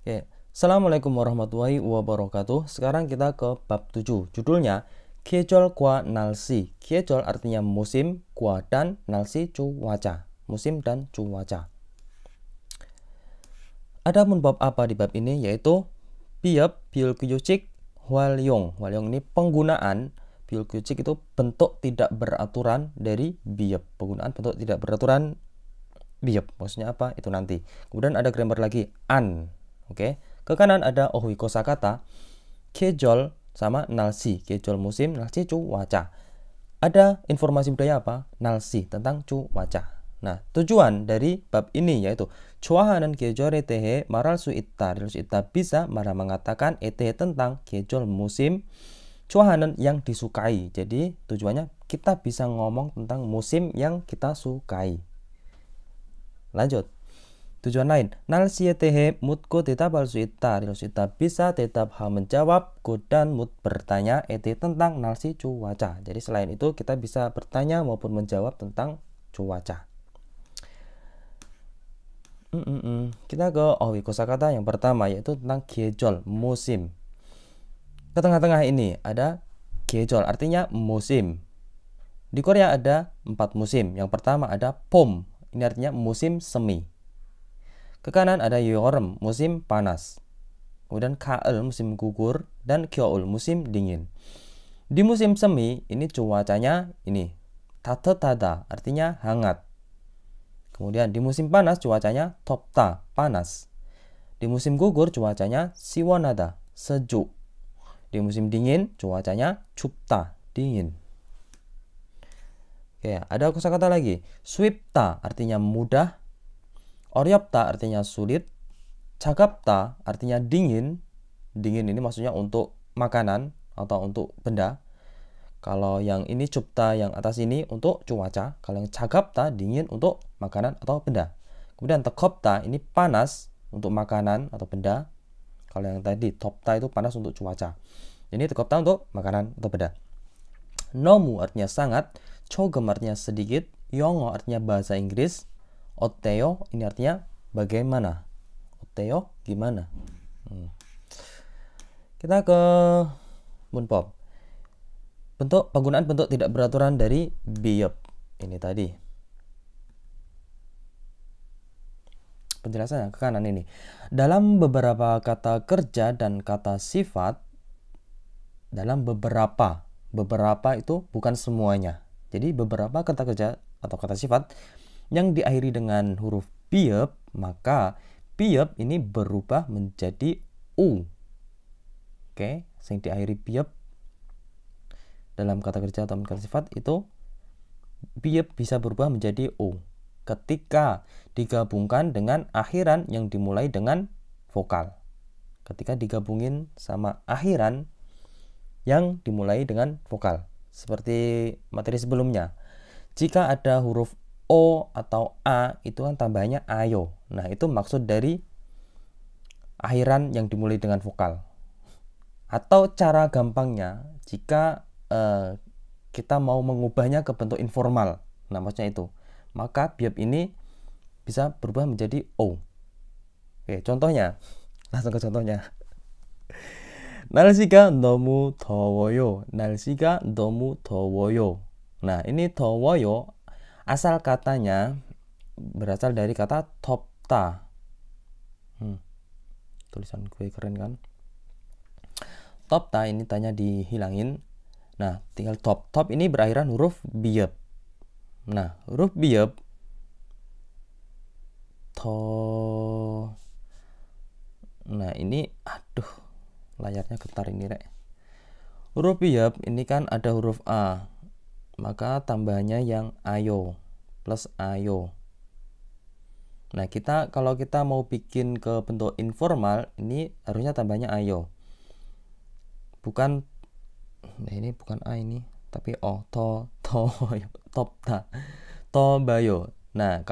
Oke, Assalamualaikum warahmatullahi wabarakatuh. Sekarang kita ke bab 7. Judulnya Kecol과 날씨. Kecol artinya musim, kwa dan 날씨 cuaca. Musim dan cuaca. Adapun bab apa di bab ini yaitu biop biolgyucik hwalyong. Hwalyong ini penggunaan biolgyucik itu bentuk tidak beraturan dari biop. Penggunaan bentuk tidak beraturan biop. Maksudnya apa? Itu nanti. Kemudian ada grammar lagi an. Oke. Ke kanan ada ohui kosakata kejol sama nalsi. Kejol musim, nalsi cuaca. Ada informasi budaya apa? Nalsi tentang cuaca. Nah, tujuan dari bab ini yaitu 좋아하는 계절에 대해 말할 수 있다. bisa marah mengatakan tentang kejol musim. 좋아하는 yang disukai. Jadi tujuannya kita bisa ngomong tentang musim yang kita sukai. Lanjut. Tujuan lain, 날씨에 대해 묻고 대답할 수 있다. bisa tetap menjawab, dan mut bertanya tentang 날씨 cuaca. Jadi selain itu kita bisa bertanya maupun menjawab tentang cuaca. Kita ke owi kosakata yang pertama yaitu tentang 계절, musim. Ke tengah-tengah ini ada 계절 artinya musim. Di Korea ada 4 musim. Yang pertama ada 봄. Ini artinya musim semi. Ke kanan ada 여름, musim panas. Kemudian 가을, musim gugur, dan 겨울, musim dingin. Di musim semi, ini cuacanya ini 따뜻하다, artinya hangat. Kemudian di musim panas cuacanya 덥다, panas. Di musim gugur cuacanya 시원하다, sejuk. Di musim dingin cuacanya 춥다, dingin. Oke, ada kosakata lagi. 쉽다 artinya mudah. 어렵다 artinya sulit. 차갑다 artinya dingin. Dingin ini maksudnya untuk makanan atau untuk benda. Kalau yang ini 춥다 yang atas ini untuk cuaca. Kalau yang 차갑다 dingin untuk makanan atau benda. Kemudian 뜨겁다 ini panas untuk makanan atau benda. Kalau yang tadi 덥다 itu panas untuk cuaca. Ini 뜨겁다 untuk makanan atau benda. 너무 artinya sangat. 조금 artinya sedikit. 영어 artinya bahasa Inggris. 어때요 ini artinya bagaimana. 어때요 gimana. Kita ke 문법. Penggunaan bentuk tidak beraturan dari biop. Ini tadi. Penjelasannya ke kanan ini. Dalam beberapa kata kerja dan kata sifat, dalam beberapa itu bukan semuanya. Jadi beberapa kata kerja atau kata sifat yang diakhiri dengan huruf biop, maka biop ini berubah menjadi u. Oke, yang diakhiri biop dalam kata kerja atau kata sifat itu biop bisa berubah menjadi u ketika digabungkan dengan akhiran yang dimulai dengan vokal. Ketika digabungin sama akhiran yang dimulai dengan vokal. Seperti materi sebelumnya. Jika ada huruf o atau a itu kan tambahnya ayo. Nah, itu maksud dari akhiran yang dimulai dengan vokal. Atau cara gampangnya jika kita mau mengubahnya ke bentuk informal, nah maksudnya itu, maka biop ini bisa berubah menjadi o. Oke, contohnya, langsung ke contohnya. 날씨가 너무 더워요. 날씨가 너무 더워요. Nah, ini 더워요 asal katanya berasal dari kata 덥다. Tulisan gue keren kan? 덥다 ini tanya dihilangin. Nah, tinggal top ini berakhiran huruf biop. Nah, huruf biop Nah, ini aduh, layarnya getar ini, Rek. Huruf biop ini kan ada huruf a. Maka tambahnya yang ayo plus ayo. Nah, kalau kita mau bikin ke bentuk informal, ini harusnya tambahnya ayo. Bukan ini bukan a ini, tapi o, tobayo. Nah,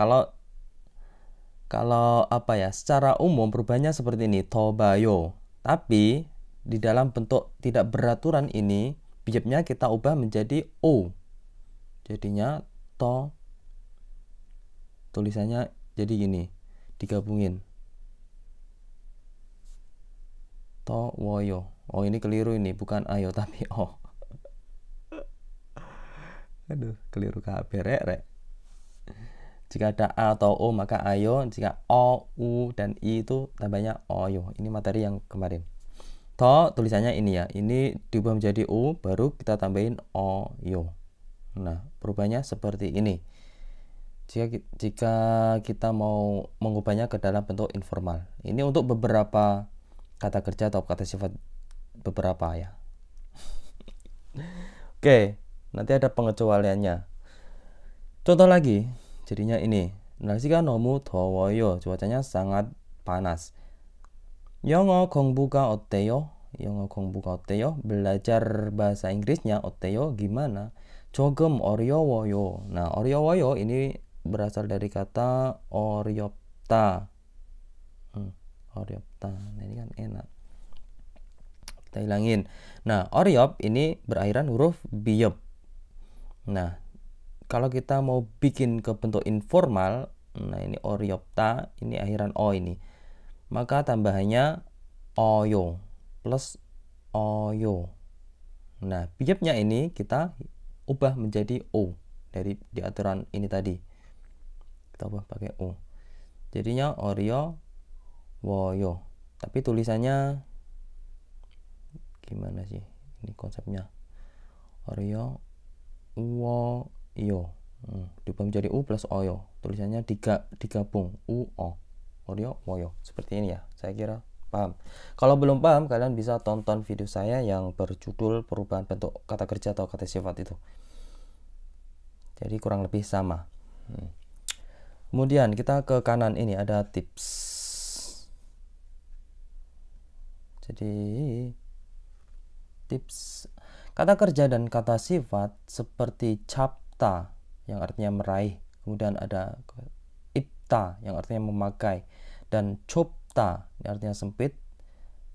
kalau apa ya, secara umum perubahannya seperti ini, tobayo. Tapi di dalam bentuk tidak beraturan ini, biopnya kita ubah menjadi o. Jadinya tulisannya jadi gini, digabungin. 더워요. ini keliru ini, bukan ayo tapi Aduh, keliru kabeh rek. Jika ada a atau o maka ayo, jika o, u dan i itu tambahnya oyo. Ini materi yang kemarin. Tulisannya ini ya. Ini diubah menjadi u, baru kita tambahin oyo. Nah, perubahannya seperti ini. Jika kita mau mengubahnya ke dalam bentuk informal. Ini untuk beberapa kata kerja atau kata sifat beberapa ya. Oke, nanti ada pengecualiannya. Contoh lagi, jadinya ini. 날씨가 너무 더워요. cuacanya sangat panas. 영어 공부가 어때요? 영어 공부가 어때요? belajar bahasa Inggrisnya 어때요? gimana? 조금 어려워요. Nah, 어려워요 ini berasal dari kata 어렵다. 어렵다. Nah, ini kan enak. Kita hilangin. Nah, 어렵 ini berakhiran huruf biop. Nah, kalau kita mau bikin ke bentuk informal, nah ini 어렵다, ini akhiran o ini. Maka tambahannya oyo plus oyo. Nah, biopnya ini kita ubah menjadi o dari di aturan ini tadi. Kita ubah pakai o. Jadinya oryo woyo. Tapi tulisannya gimana sih? Ini konsepnya. Oryo woyo. Diubah menjadi u plus oyo. Tulisannya digabung u o. Oryo woyo. Seperti ini ya. Saya kira paham. Kalau belum paham, kalian bisa tonton video saya yang berjudul perubahan bentuk kata kerja atau kata sifat itu. Jadi kurang lebih sama. Kemudian kita ke kanan ini ada tips. Jadi tips kata kerja dan kata sifat seperti capta yang artinya meraih, kemudian ada ipta yang artinya memakai, dan copta yang artinya sempit,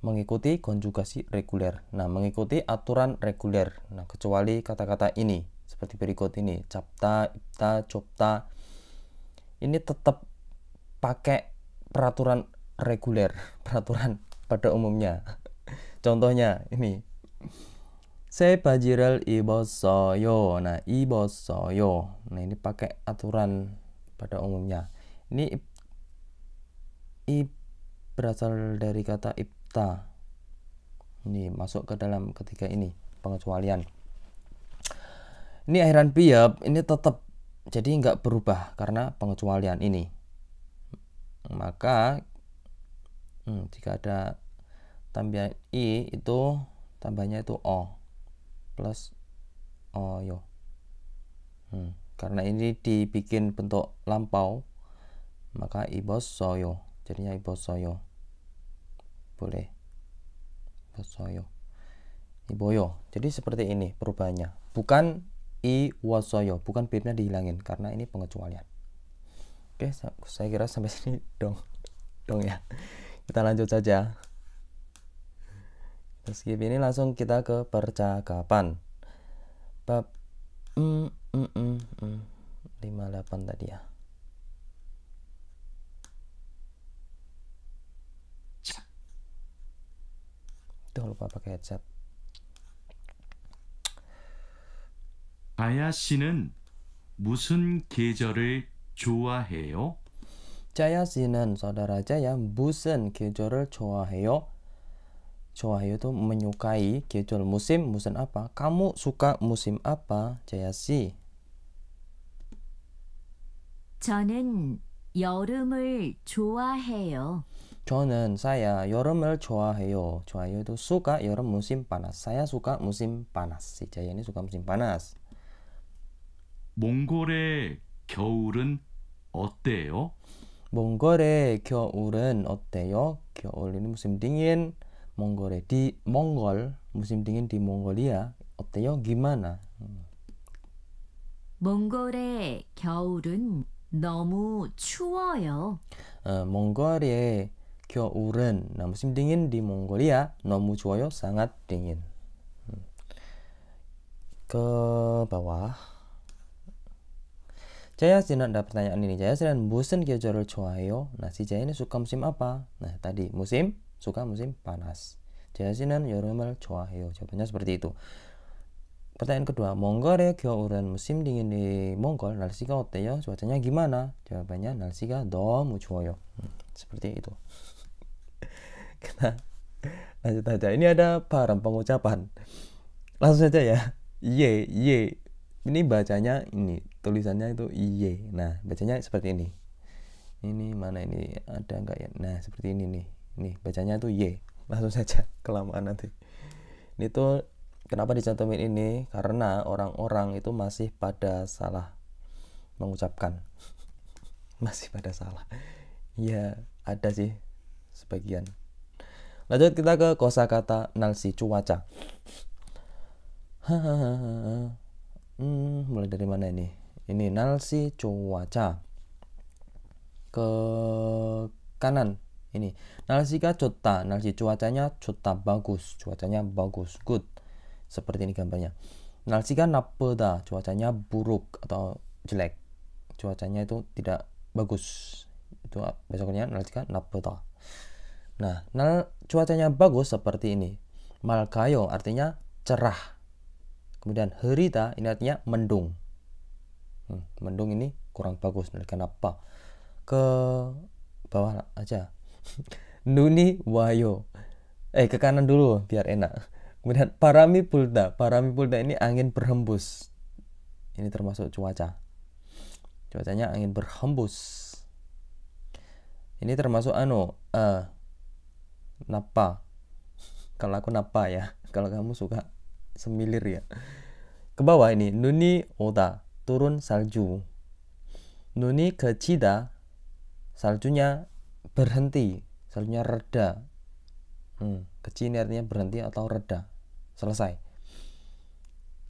mengikuti konjugasi reguler. Nah, mengikuti aturan reguler. Nah, kecuali kata-kata ini seperti berikut ini, capta, ipta, copta. Ini tetap pakai peraturan reguler, peraturan pada umumnya. Contohnya ini. 새 바지를 입었어요. Nah, 입었어요. Nah, ini pakai aturan pada umumnya. Ini berasal dari kata ipta. Ini masuk ke dalam ketiga ini, pengecualian. Ini akhiran biop, ini tetap jadi nggak berubah karena pengecualian ini. Maka jika ada tambahan i itu tambahnya itu o plus oyo. Karena ini dibikin bentuk lampau, maka ibossoyo. Jadinya ibossoyo. Boleh. Ibossoyo. Iboyo. Jadi seperti ini perubahannya. Bukan iwosoyo. Bukan bibnya dihilangin karena ini pengecualian. Oke, saya kira sampai sini dong ya. Kita lanjut saja. Skip ini langsung kita ke percakapan. Bab 58 tadi ya. Tuh lupa pakai headset. 자야 씨는 무슨 계절을 좋아해요? 자야 씨는 saudara Jaya 무슨 계절을 좋아해요? 좋아해요 itu menyukai, 계절 musim apa? Kamu suka musim apa, Jaya 씨? 저는 여름을 좋아해요. 저는 saya 여름을 좋아해요. 좋아해요 itu suka 여름 musim panas. Saya suka musim panas. Si Jaya ini suka musim panas. 몽골의 겨울은 어때요? 몽골의 겨울은 어때요? 겨울 ini musim dingin. 몽골 musim dingin di Mongolia 어때요? gimana? 몽골의 겨울은 너무 추워요. 몽골의 겨울은 nah, musim dingin di Mongolia 너무 추워요. sangat dingin. Ke bawah. Jaya 씨는 ada pertanyaan ini. Jaya 씨는 무슨 계절을 좋아해요? Nah, si Jaya ini suka musim apa? Nah, tadi musim suka musim panas. 제시는 여름을 좋아해요. jawabannya seperti itu. Pertanyaan kedua, 몽골의 겨울은 musim dingin di Mongol 날씨가 어때요? cuacanya gimana? jawabannya 날씨가 너무 좋아요. seperti itu. Kita lanjut aja. Ini ada param pengucapan. Langsung saja ya. Iye, iye. Ini bacanya ini, tulisannya itu iye. Nah, bacanya seperti ini. Ini mana ini? Ada enggak ya? Nah, seperti ini nih. Nih, bacanya itu ye. Langsung saja, kelamaan nanti. Ini tuh kenapa dicantumin ini? Karena orang-orang itu masih pada salah mengucapkan. Masih pada salah. Ya, ada sih sebagian. Lanjut kita ke kosakata nalsi cuaca. Mulai dari mana ini? Ini nalsi cuaca. Ke kanan ini. 날씨가 좋다. 날씨 cuacanya 좋다. bagus. cuacanya bagus. good. Seperti ini gambarnya. 날씨가 나쁘다. cuacanya buruk atau jelek. cuacanya itu tidak bagus. Itu besoknya 날씨가 나쁘다. Nah, cuacanya bagus seperti ini. 맑아요 artinya cerah. Kemudian 흐리다 ini artinya mendung. Mendung ini kurang bagus. Kenapa? Ke bawah aja. 눈이 와요. Ke kanan dulu biar enak. Kemudian 바람이 불다. 바람이 불다 ini angin berhembus. Ini termasuk cuaca. Cuacanya angin berhembus. Ini termasuk napa. Kalau aku napa ya. Kalau kamu suka semilir ya. Ke bawah ini 눈이 오다. turun salju. 눈이 그치다. saljunya berhenti. Saljunya reda. Kecil ini artinya berhenti atau reda. Selesai.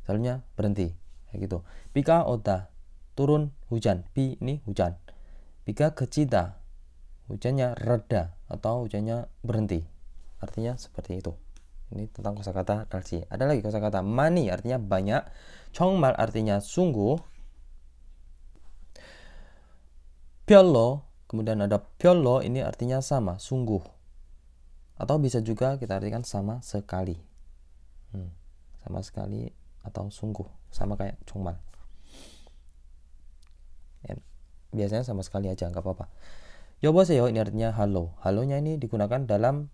Saljunya berhenti. Kayak gitu. 비가 오다. turun hujan. 비 ini hujan. 비가 그치다. hujannya reda atau hujannya berhenti. Artinya seperti itu. Ini tentang kosakata 날씨. Ada lagi kosakata 많이 artinya banyak. 정말 artinya sungguh. 별로. Kemudian ada 별로 ini artinya sama, sungguh. Atau bisa juga kita artikan sama sekali. Sama sekali atau sungguh. Sama kayak 정말. Ya, biasanya sama sekali aja, nggak apa-apa. 여보세요 ini artinya halo. Halonya ini digunakan dalam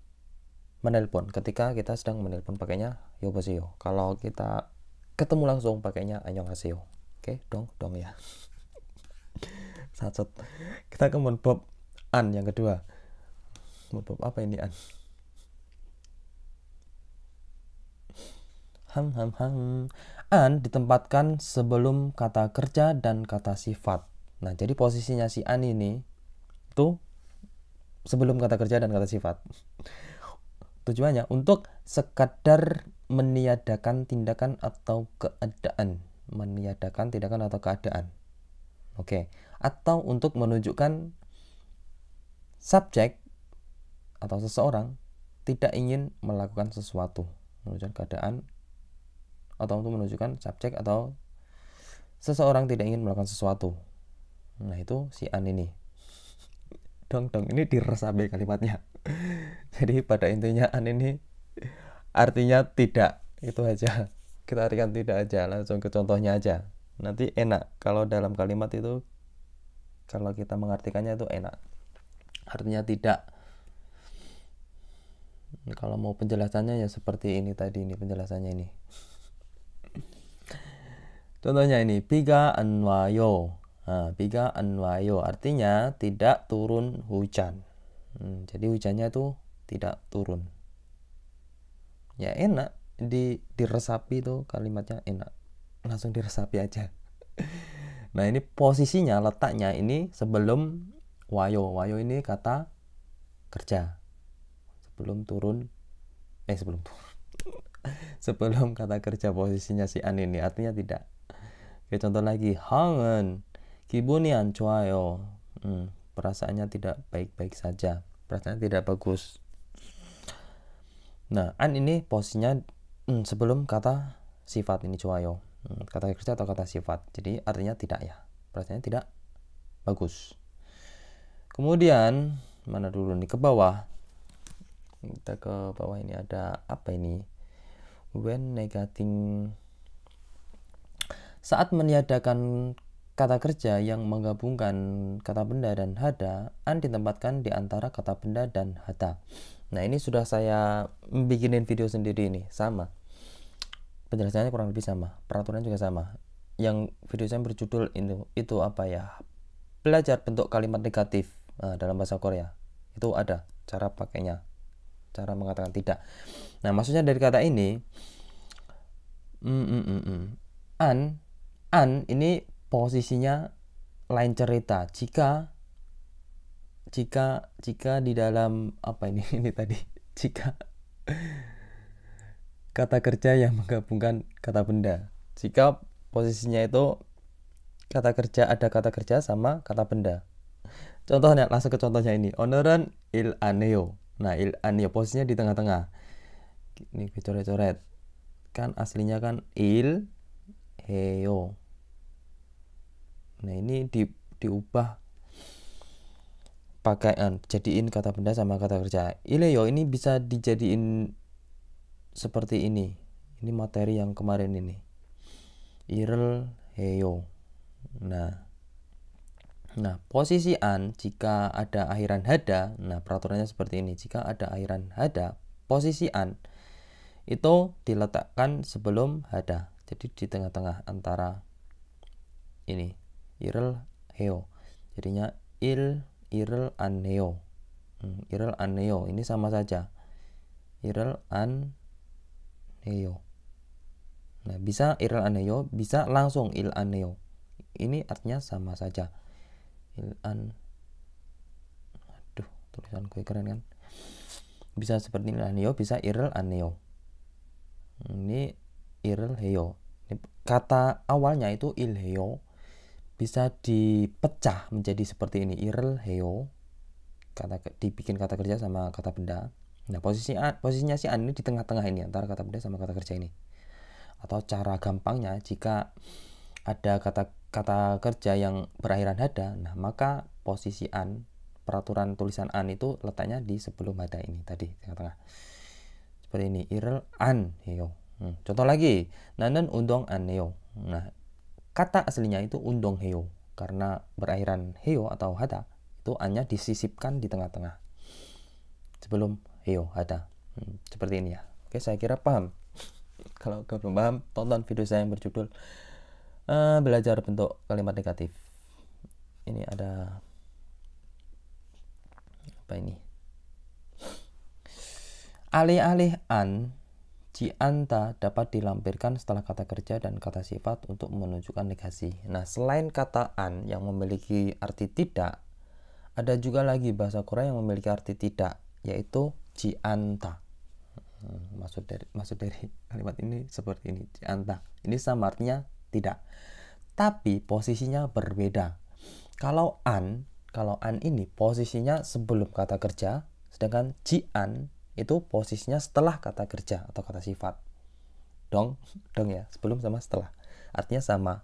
menelpon. Ketika kita sedang menelpon pakainya 여보세요. Kalau kita ketemu langsung pakainya 안녕하세요. Oke, dong ya. Sacet. Kita ke 문법 an yang kedua. 문법 apa ini an? An ditempatkan sebelum kata kerja dan kata sifat. Nah, jadi posisinya si an ini itu sebelum kata kerja dan kata sifat. Tujuannya untuk sekadar meniadakan tindakan atau keadaan. Meniadakan tindakan atau keadaan. Oke. Atau untuk menunjukkan subjek atau seseorang tidak ingin melakukan sesuatu. Menunjukkan keadaan atau untuk menunjukkan subjek atau seseorang tidak ingin melakukan sesuatu. Nah, itu si an ini. Dong, ini diresapi kalimatnya. Jadi pada intinya an ini artinya tidak. Itu aja. Kita artikan tidak aja. Langsung ke contohnya aja. Nanti enak. Kalau dalam kalimat itu, kalau kita mengartikannya itu enak. Artinya tidak. Kalau mau penjelasannya ya seperti ini tadi. Ini penjelasannya ini. Contohnya ini. 비가 안 와요. 비가 안 와요. Artinya tidak turun hujan. Jadi hujannya itu tidak turun. Ya enak. Diresapi tuh kalimatnya enak. Langsung diresapi aja. Nah, ini posisinya, letaknya ini sebelum wayo. Wayo ini kata kerja. Sebelum turun. Sebelum kata kerja posisinya si an ini. Artinya tidak. Oke, contoh lagi. 항은 기분이 안 좋아요. Perasaannya tidak baik-baik saja. Perasaannya tidak bagus. Nah, an ini posisinya sebelum kata sifat ini 좋아요. Kata kerja atau kata sifat. Jadi artinya tidak ya. Perasaannya tidak bagus. Kemudian mana dulu nih ke bawah. Kita ke bawah, ini ada apa ini? When negating. Saat meniadakan kata kerja yang menggabungkan kata benda dan hada, an ditempatkan di antara kata benda dan hada. Nah, ini sudah saya bikinin video sendiri ini, sama. Penjelasannya kurang lebih sama, peraturan juga sama. Yang video saya berjudul itu apa ya? Belajar bentuk kalimat negatif dalam bahasa Korea. Itu ada cara pakainya, cara mengatakan tidak. Nah, maksudnya dari kata ini, an ini posisinya lain cerita jika di dalam apa ini ini tadi, jika kata kerja yang menggabungkan kata benda. Jika posisinya itu kata kerja, ada kata kerja sama kata benda. Contohnya, langsung ke contohnya ini. 오늘은 일 안 해요. Nah, il an ya posisinya di tengah-tengah. Ini coret-coret. Kan aslinya kan il heyo. Nah, ini diubah pakai an, jadiin kata benda sama kata kerja. Ileyo ini bisa dijadiin seperti ini. Ini materi yang kemarin ini. Irel heyo. Nah, posisi an jika ada akhiran hada, nah peraturannya seperti ini. Jika ada akhiran hada, posisi an itu diletakkan sebelum hada. Jadi di tengah-tengah antara ini. Irel heo. Jadinya irel an heo. Irel an heo ini sama saja. Irel an heo. Nah, bisa irel an heo, bisa langsung il an heo. Ini artinya sama saja. Aduh, tulisan gue keren kan. Bisa seperti il an heo, bisa irel an heo. Ini irel heo. Ini kata awalnya itu il heo, bisa dipecah menjadi seperti ini. Irel heo, dibikin kata kerja sama kata benda. Nah, posisinya si an ini di tengah-tengah ini, antara kata benda sama kata kerja ini. Atau cara gampangnya, jika ada kata kerja yang berakhiran hada, nah maka posisi an, peraturan tulisan an itu letaknya di sebelum hada ini tadi, tengah-tengah. Seperti ini, irel an heo. Contoh lagi, nanen undong an heo. Nah, kata aslinya itu undong heo, karena berakhiran heo atau hada, itu annya disisipkan di tengah-tengah sebelum heo hada. Seperti ini ya. Oke, saya kira paham. Kalau belum paham, tonton video saya yang berjudul belajar bentuk kalimat negatif. Ini ada apa ini? Alih-alih an, jianta dapat dilampirkan setelah kata kerja dan kata sifat untuk menunjukkan negasi. Nah, selain kata an yang memiliki arti tidak, ada juga lagi bahasa Korea yang memiliki arti tidak, yaitu jianta. Maksud dari kalimat ini seperti ini, jianta. Ini sama artinya tidak, tapi posisinya berbeda. Kalau an ini posisinya sebelum kata kerja, sedangkan jian itu posisinya setelah kata kerja atau kata sifat. Dong ya, sebelum sama setelah. Artinya sama.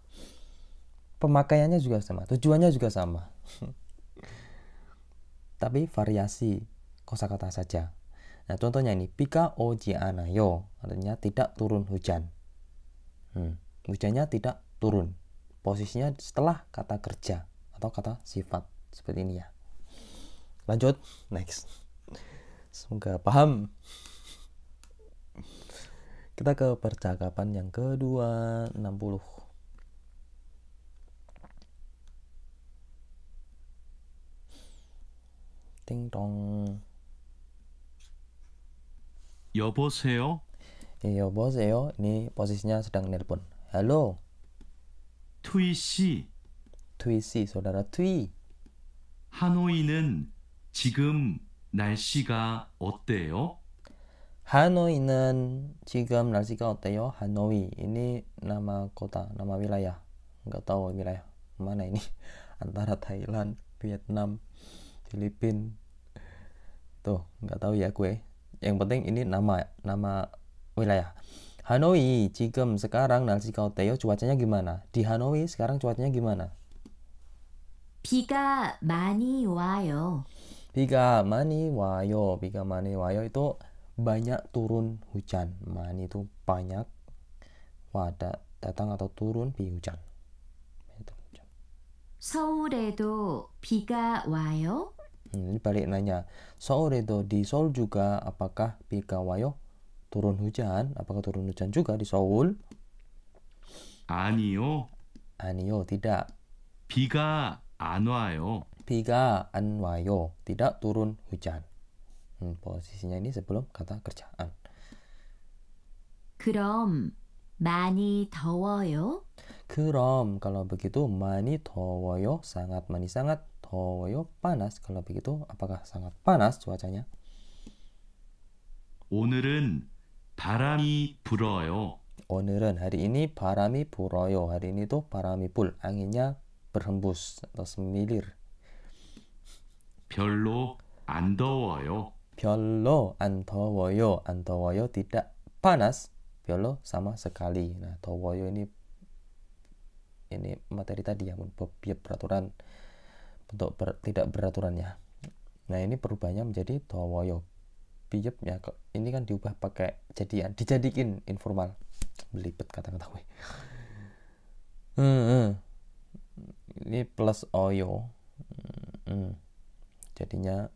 Pemakaiannya juga sama, tujuannya juga sama. Tapi variasi kosakata saja. Nah, contohnya ini, 비가 오지 않아요. Artinya tidak turun hujan. Hujannya tidak turun. Posisinya setelah kata kerja atau kata sifat. Seperti ini ya. Lanjut, next. Semoga paham. Kita ke percakapan yang kedua, 60. Ting tong. 여보세요? 여보세요. Ini posisinya sedang nelpon. Halo. 투이 씨, Twi si, saudara Twi. 하노이는 지금 날씨가 어때요? 하노이는 지금 날씨가 어때요? 하노이 ini nama kota, nama wilayah. Nggak tahu wilayah mana ini. Antara Thailand, Vietnam, Filipina. Tuh, nggak tahu ya gue. Yang penting ini nama wilayah. Hanoi 지금 sekarang 날씨가 어때요? cuacanya gimana? Di Hanoi sekarang cuacanya gimana? 비가 많이 와요. 비가 많이 와요. 비가 많이 와요 itu banyak turun hujan. 많이 itu banyak. datang atau turun 비 hujan. 서울에도 비가 와요? Ini balik nanya. 서울에도 di Seoul juga apakah 비가 와요? turun hujan. Apakah turun hujan juga di Seoul? 아니요. 아니요, tidak. 비가 안 와요. 비가 안 와요. Tidak turun hujan. posisinya ini sebelum kata kerjaan. 그럼 많이 더워요? 그럼 kalau begitu 많이 더워요. sangat 많이 sangat 더워요. panas. kalau begitu apakah sangat panas cuacanya? 오늘은 바람이 불어요. 오늘은 hari ini 바람이 불어요. hari ini tuh 바람이 불. anginnya berhembus atau semilir. 별로 안 더워요. 별로 안 더워요. 안 더워요. tidak panas. 별로 sama sekali. Nah, 더워요 ini materi tadi ya, biar peraturan bentuk tidak beraturannya. Nah, ini perubahannya menjadi 더워요. biebnya ini kan diubah pakai jadian, dijadikan informal. Belibet kata-kata gue. Ini plus oyo. Jadinya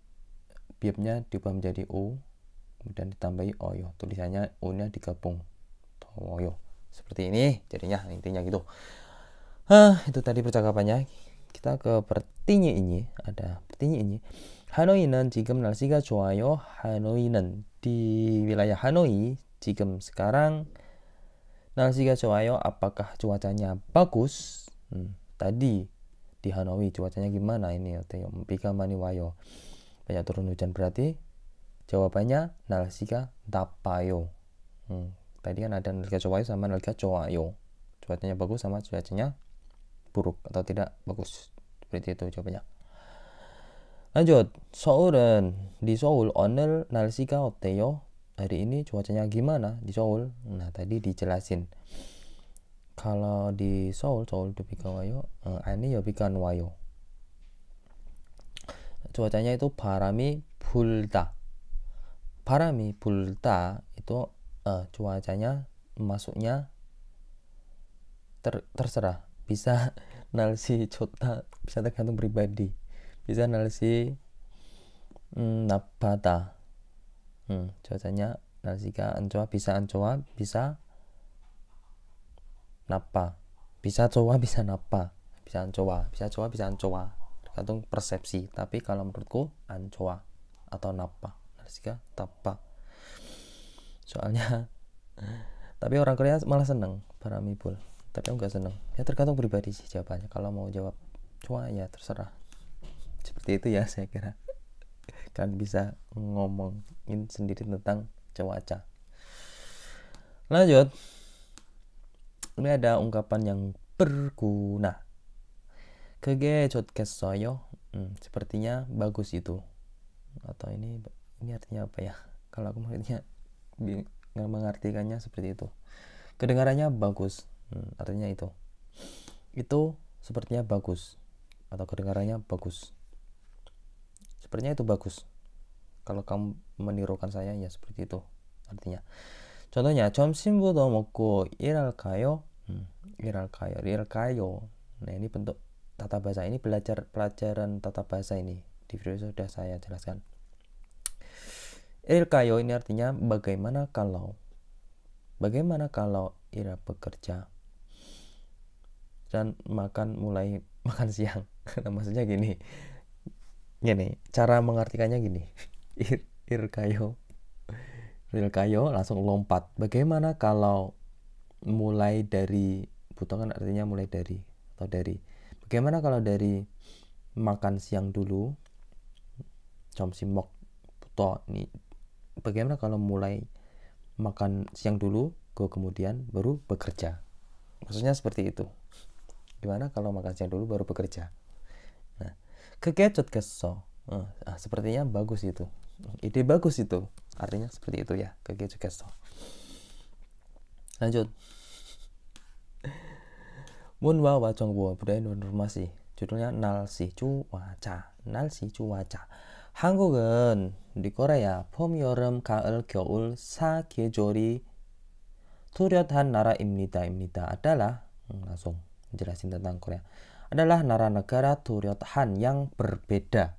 biebnya diubah menjadi u, kemudian ditambahi oyo. Tulisannya u-nya digabung. Oyo. Seperti ini jadinya, intinya gitu. Itu tadi percakapannya. Kita ke pertanyaan ini. Ada pertanyaan ini. 하노이는 지금 날씨가 좋아요. 하노이는 di wilayah Hanoi 지금 sekarang 날씨가 좋아요. apakah cuacanya bagus? Tadi di Hanoi cuacanya gimana ini? 비가 많이 와요. banyak turun hujan, berarti jawabannya 날씨가 나빠요. Tadi kan ada 날씨가 좋아요 sama 날씨가 좋아요. cuacanya bagus sama cuacanya buruk atau tidak bagus. Seperti itu jawabannya. lanjut. 서울은 di Seoul 오늘 날씨가 어때요? hari ini cuacanya gimana di Seoul? Nah, tadi dijelasin. kalau di Seoul itu 비가 와요. 아니요, 비가 안 와요. cuacanya itu 바람이 불다. 바람이 불다 itu cuacanya masuknya terserah. bisa 날씨 좋다, bisa tergantung pribadi. bisa 날씨 나쁘다. cuacanya 날씨가 안 좋아, bisa 안 좋아, bisa 나빠. bisa 좋아, bisa 나빠. bisa 안 좋아, bisa 좋아, bisa 안 좋아. tergantung persepsi. tapi kalau menurutku 안 좋아 atau 나빠. 날씨가 나빠. soalnya tapi orang Korea malah seneng 바람이 불. tapi aku nggak seneng. Ya tergantung pribadi sih jawabannya. kalau mau jawab 좋아 ya terserah. Seperti itu ya saya kira. Kan bisa ngomongin sendiri tentang cuaca. Lanjut. Ini ada ungkapan yang berguna. 그게 좋겠어요. sepertinya bagus itu. Atau ini artinya apa ya? Kalau aku mengartikannya seperti itu. Kedengarannya bagus. Artinya itu. Itu sepertinya bagus. Atau kedengarannya bagus. Sepertinya itu bagus. Kalau kamu menirukan saya ya seperti itu artinya. contohnya 점심부터 먹고 일할까요? 일할까요? Nah, ini bentuk tata bahasa. Ini pelajaran tata bahasa ini. Di video sudah saya jelaskan. 일까요 ini artinya bagaimana kalau. Bagaimana kalau Ira bekerja dan mulai makan siang. Nah, maksudnya gini, cara mengartikannya gini. Irkayo langsung lompat. Bagaimana kalau mulai dari, butuh kan artinya mulai dari atau dari. Bagaimana kalau dari makan siang dulu, 점심 먹부터 nih. Bagaimana kalau mulai makan siang dulu, kemudian baru bekerja. Maksudnya seperti itu. Gimana kalau makan siang dulu baru bekerja? Nah, 그게 좋겠어. sepertinya bagus itu. ide bagus itu. Artinya seperti itu ya. 그게 좋겠어. lanjut. 문화와 정보, budaya dan informasi. judulnya 날씨 cuaca. 한국은 di Korea 봄, 여름, 가을, 겨울 4계절이 뚜렷한 나라입니다. adalah langsung jelasin tentang Korea. Adalah negara 뚜렷한 yang berbeda.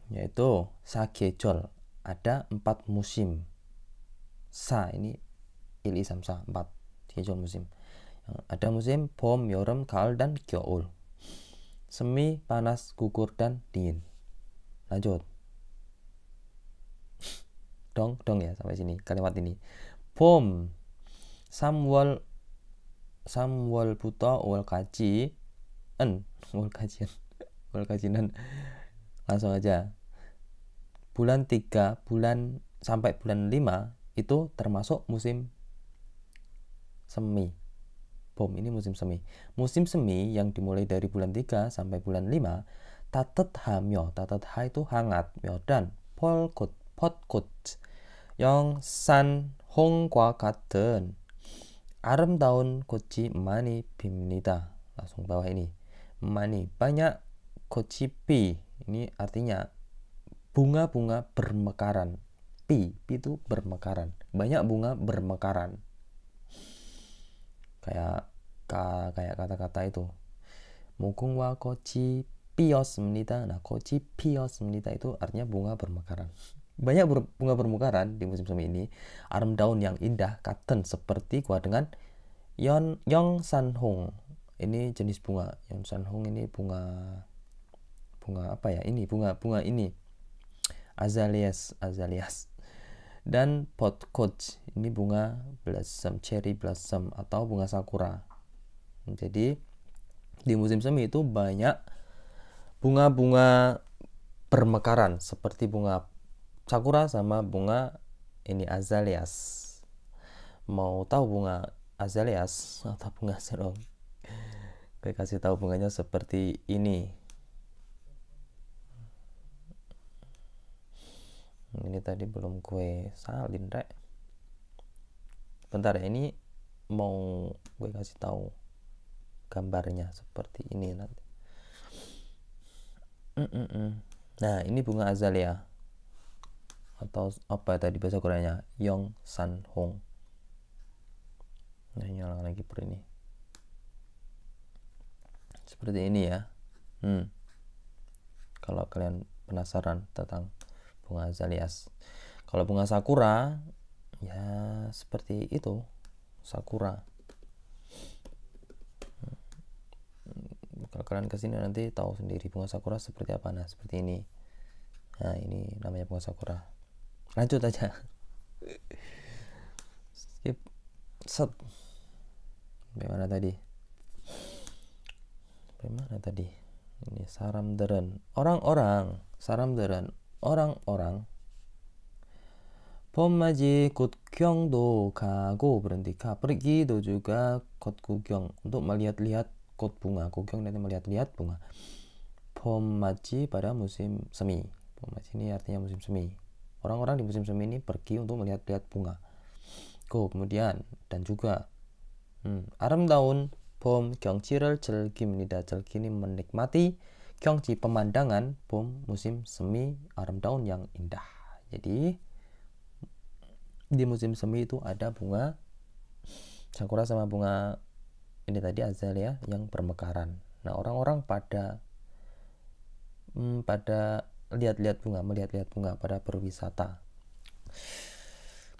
Yaitu 4계절, ada 4 musim. Sa ini il-isam sa, 4 계절 musim. Ada musim 봄, 여름, 가을, dan 겨울. Semi, panas, gugur, dan dingin. Lanjut. Dong ya sampai sini kalimat ini. 봄, 3월부터 5월까지 월까지는 langsung aja. Bulan 3 sampai bulan 5 itu termasuk musim semi. 봄 ini musim semi. Musim semi yang dimulai dari bulan 3 sampai bulan 5 따뜻하며, 따뜻하 itu hangat, 며 dan 벚꽃, 영산홍과 같은 아름다운 꽃이 많이 핍니다. Langsung bawah ini. 많이, banyak, 꽃이 피. Ini artinya bunga-bunga bermekaran. Pi itu bermekaran. Banyak bunga bermekaran. Kayak kata-kata itu. 무궁화 꽃이 피었습니다. Nah, 꽃이 피었습니다 itu artinya bunga bermekaran. Banyak bunga bermekaran di musim semi ini. Aram daun yang indah, 같은 seperti gua dengan 영산홍. Ini jenis bunga. 영산홍 ini bunga apa ya? Ini bunga ini. Azaleas. Dan 벚꽃 ini bunga blossom, cherry blossom atau bunga sakura. Jadi di musim semi itu banyak bunga-bunga bermekaran seperti bunga sakura sama bunga ini azaleas. Mau tahu bunga azaleas atau bunga serong? Gue kasih tahu bunganya seperti ini. Ini tadi belum gue salin, Rek. Bentar ya, ini mau gue kasih tahu gambarnya seperti ini nanti. Nah, ini bunga azalea atau apa tadi bahasa Koreanya? 영산홍. Nah, nyala lagi per ini. Seperti ini ya. Kalau kalian penasaran tentang bunga azaleas. Kalau bunga sakura ya seperti itu. Sakura. Kalau kalian kesini nanti tahu sendiri bunga sakura seperti apa. Nah, seperti ini. Nah, ini namanya bunga sakura. Lanjut aja. Skip. Set. Bagaimana tadi? Ini 사람들은 orang-orang 봄맞이 곧 구경도 가고 berhenti pergi도 juga kot gugyong untuk melihat-lihat kot bunga. Gugyong nanti melihat-lihat bunga. 봄맞이 pada musim semi. 봄맞이 ini artinya musim semi. Orang-orang di musim semi ini pergi untuk melihat-lihat bunga. Kemudian dan juga 아름다운 봄 경치를 즐깁니다. 즐기니 menikmati 경치 pemandangan 봄 musim semi 아름다운 yang indah. Jadi di musim semi itu ada bunga sakura sama bunga ini tadi azalea yang bermekaran. Nah, orang-orang pada melihat-lihat bunga, pada berwisata,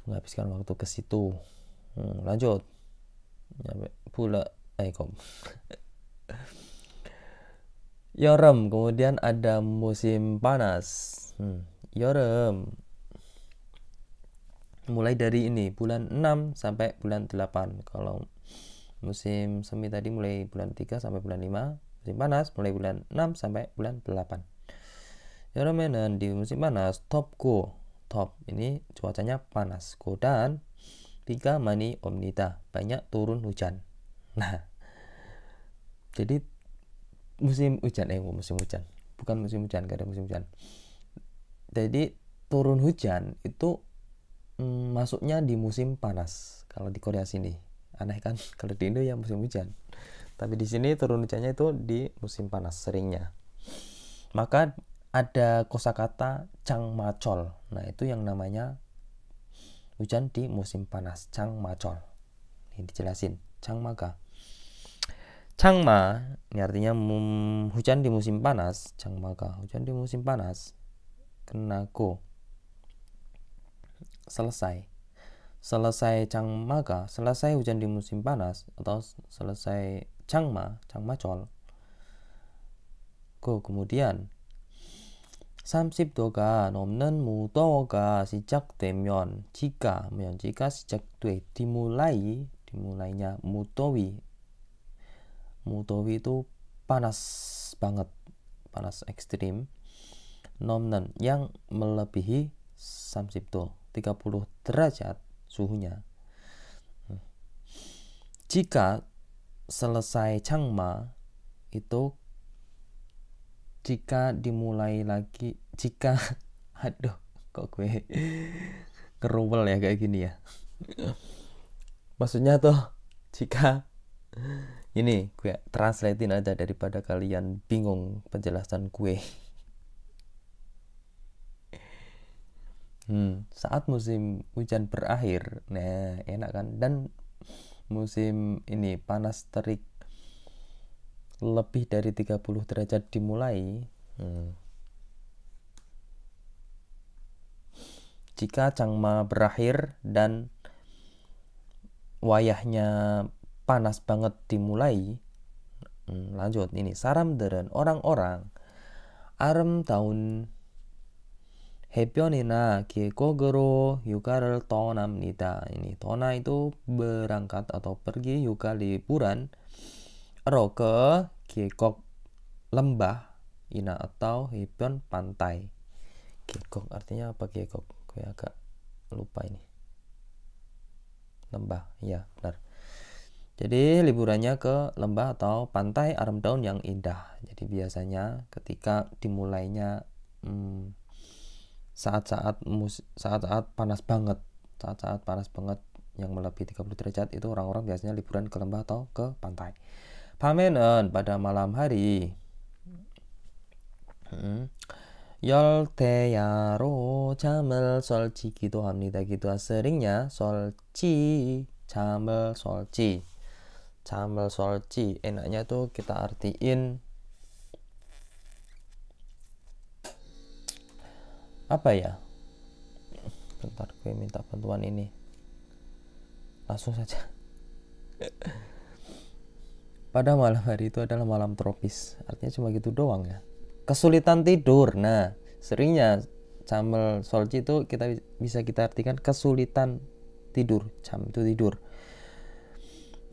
menghabiskan waktu ke situ. Lanjut. 여름, kemudian ada musim panas. 여름 mulai dari ini bulan 6 sampai bulan 8. Kalau musim semi tadi mulai bulan 3 sampai bulan 5. Musim panas mulai bulan 6 sampai bulan 8. 여름에는 di musim panas 덥고, ini cuacanya panas. Dan 3 많이 옵니다. banyak turun hujan. Nah, jadi musim hujan bukan musim hujan, gak ada musim hujan. Jadi turun hujan itu masuknya di musim panas kalau di Korea sini. Aneh kan? Kalau di Indo ya musim hujan, tapi di sini turun hujannya itu di musim panas seringnya. Maka ada kosakata changmachol. Nah, itu yang namanya hujan di musim panas, changmachol. Ini dijelasin, changmaga. Changma ini artinya hujan di musim panas, changmaga, hujan di musim panas. Kenago. Selesai. Selesai changmaga, selesai hujan di musim panas atau selesai changmachol. Kemudian 30도가 넘는 무더워가 시작되면 jika 시작돼 dimulainya mudowi itu panas banget, panas ekstrim, nomnen yang melebihi 30 derajat suhunya. Jika selesai changma itu jika dimulai lagi, aduh kok gue ngerumel ya kayak gini ya. Maksudnya tuh jika ini gue translatein aja daripada kalian bingung penjelasan gue. Saat musim hujan berakhir, nah enak kan, dan musim ini panas terik lebih dari 30 derajat dimulai. Jika changma berakhir dan wayahnya panas banget dimulai, lanjut ini 사람들은 orang-orang 아름다운 해변이나 계곡으로 휴가를 떠납니다. Ini 떠나 itu berangkat atau pergi, 휴가 liburan, ke 계곡 lembah, ina atau 해변 pantai. 계곡 artinya apa 계곡? Gue agak lupa ini. Lembah, ya benar. Jadi liburannya ke lembah atau pantai 아름다운 yang indah. Jadi biasanya ketika dimulainya saat-saat panas banget, yang melebihi 30 derajat itu orang-orang biasanya liburan ke lembah atau ke pantai. 밤에는 pada malam hari 열대야로 잠을 설치기도 합니다. 기도 seringnya 잠을 설치 enaknya tuh kita artiin apa ya? Bentar gue minta bantuan ini. Langsung saja. Pada malam hari itu adalah malam tropis. Artinya cuma gitu doang ya. Kesulitan tidur. Nah, seringnya 잠을 설치 itu bisa kita artikan kesulitan tidur. Jam itu tidur.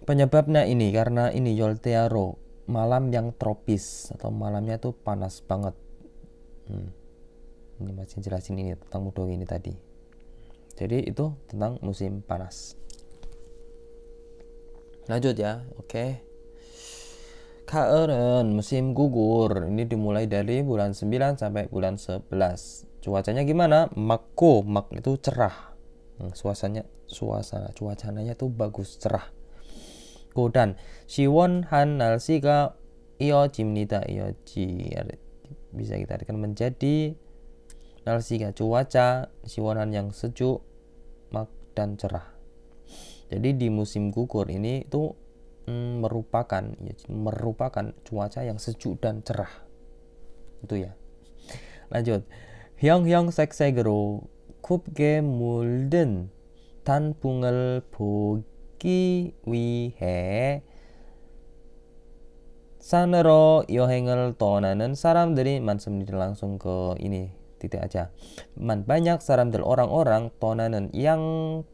Penyebabnya ini karena ini 열대야로, malam yang tropis atau malamnya tuh panas banget. Ini masih jelasin ini tentang mudowi ini tadi. Jadi itu tentang musim panas. Lanjut ya, oke. 가을은 musim gugur. Ini dimulai dari bulan 9 sampai bulan 11. Cuacanya gimana? 막 itu cerah. cuacanya tuh bagus, cerah. Dan 시원한 날씨가 이어집니다. bisa kita artikan menjadi 날씨가 cuaca, 시원한 yang sejuk, mak dan cerah. Jadi di musim gugur ini tuh merupakan cuaca yang sejuk dan cerah. Itu ya. Lanjut. 형형색색으로 곱게 물든 단풍을 보기 위해 산으로 여행을 떠나는 사람들이 많습니다. Langsung ke ini titik aja. Banyak sa람들 orang-orang 떠나는 yang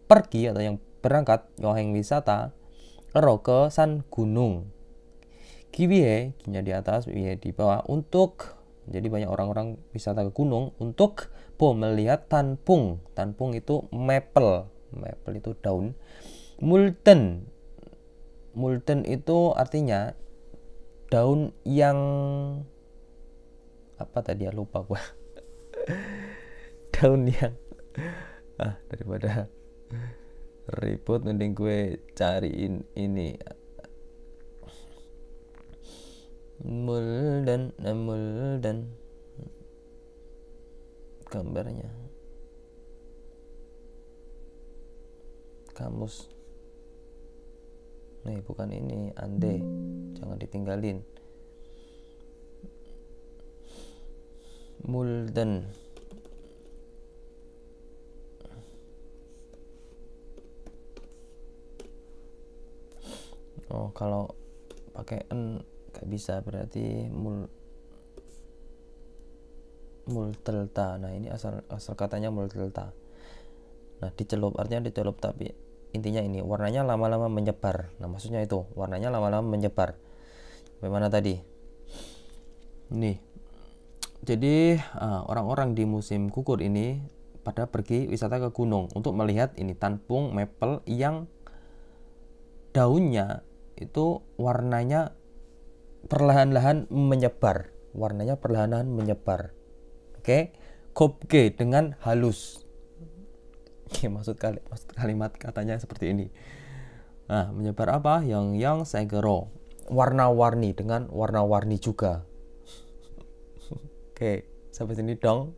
pergi atau yang berangkat 여행 wisata ke san gunung. 기위에 기nya di atas, wiye di bawah, untuk, jadi banyak orang-orang wisata ke gunung untuk melihat tanpung. Tanpung itu maple itu daun. multen itu artinya daun yang apa tadi ya, lupa gua. Daun yang daripada ribut mending gue cariin ini. muldan gambarnya. Kamus. Nih, bukan ini, ande. Jangan ditinggalin. Mulden. Oh, kalau pakai n gak bisa, berarti multelta. Nah, ini asal katanya multelta. Nah, dicelup, artinya dicelup, tapi intinya ini warnanya lama-lama menyebar. Nah, maksudnya itu warnanya lama-lama menyebar. Bagaimana tadi? Nih. Jadi orang-orang di musim gugur ini pada pergi wisata ke gunung untuk melihat ini tanpung maple yang daunnya itu warnanya perlahan-lahan menyebar. Warnanya perlahan-lahan menyebar. Oke, kopke dengan halus. Oke, maksud kalimat katanya seperti ini. Nah, menyebar apa? Yang segero, warna-warni dengan warna-warni juga. Oke, sampai sini dong.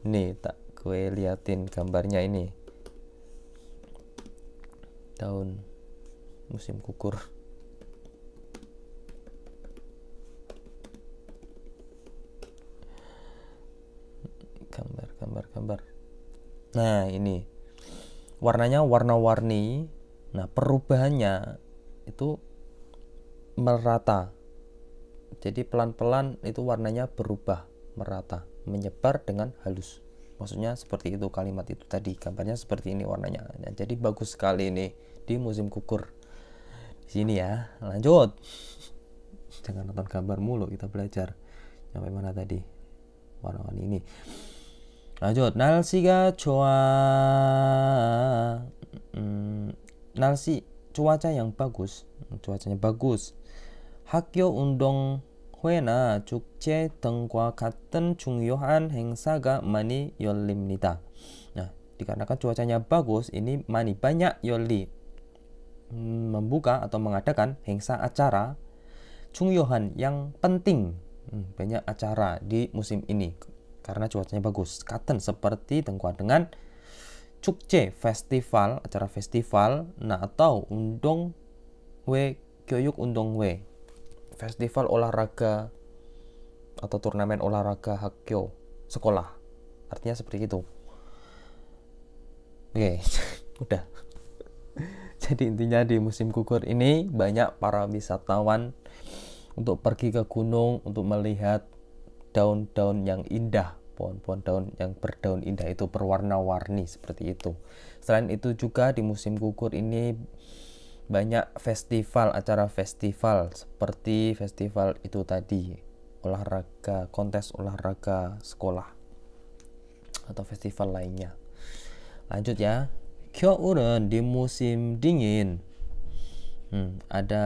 Nih, tak gue liatin gambarnya ini. Daun musim gugur. Gambar. Nah, ini warnanya warna-warni. Nah, perubahannya itu merata. Jadi pelan-pelan itu warnanya berubah, merata, menyebar dengan halus. Maksudnya seperti itu kalimat itu tadi. Gambarnya seperti ini warnanya. Nah, jadi bagus sekali ini di musim gugur. Di sini ya. Lanjut. Jangan nonton gambar mulu, kita belajar. Sampai mana tadi? Warna-warni ini. lanjut. 날씨가 좋아. 날씨 cuaca yang bagus. cuacanya bagus. 학교 운동회나 축제 등과 같은 중요한 행사가 많이 열립니다. Nah, dikarenakan cuacanya bagus, ini 많이 banyak 열리 membuka atau mengadakan 행사 acara 중요한 yang penting. Banyak acara di musim ini karena cuacanya bagus. Katen seperti tengkuan dengan 축제 festival, acara festival. Nah, atau 운동회, 교육 운동회, festival olahraga atau turnamen olahraga 학교, sekolah. Artinya seperti itu. Oke, udah. Jadi intinya di musim gugur ini banyak para wisatawan untuk pergi ke gunung untuk melihat daun-daun yang indah, pohon-pohon daun yang berdaun indah itu berwarna-warni seperti itu. Selain itu juga di musim gugur ini banyak festival, acara festival seperti festival itu tadi, olahraga, kontes olahraga sekolah atau festival lainnya. Lanjut ya. 겨울은 di musim dingin. Ada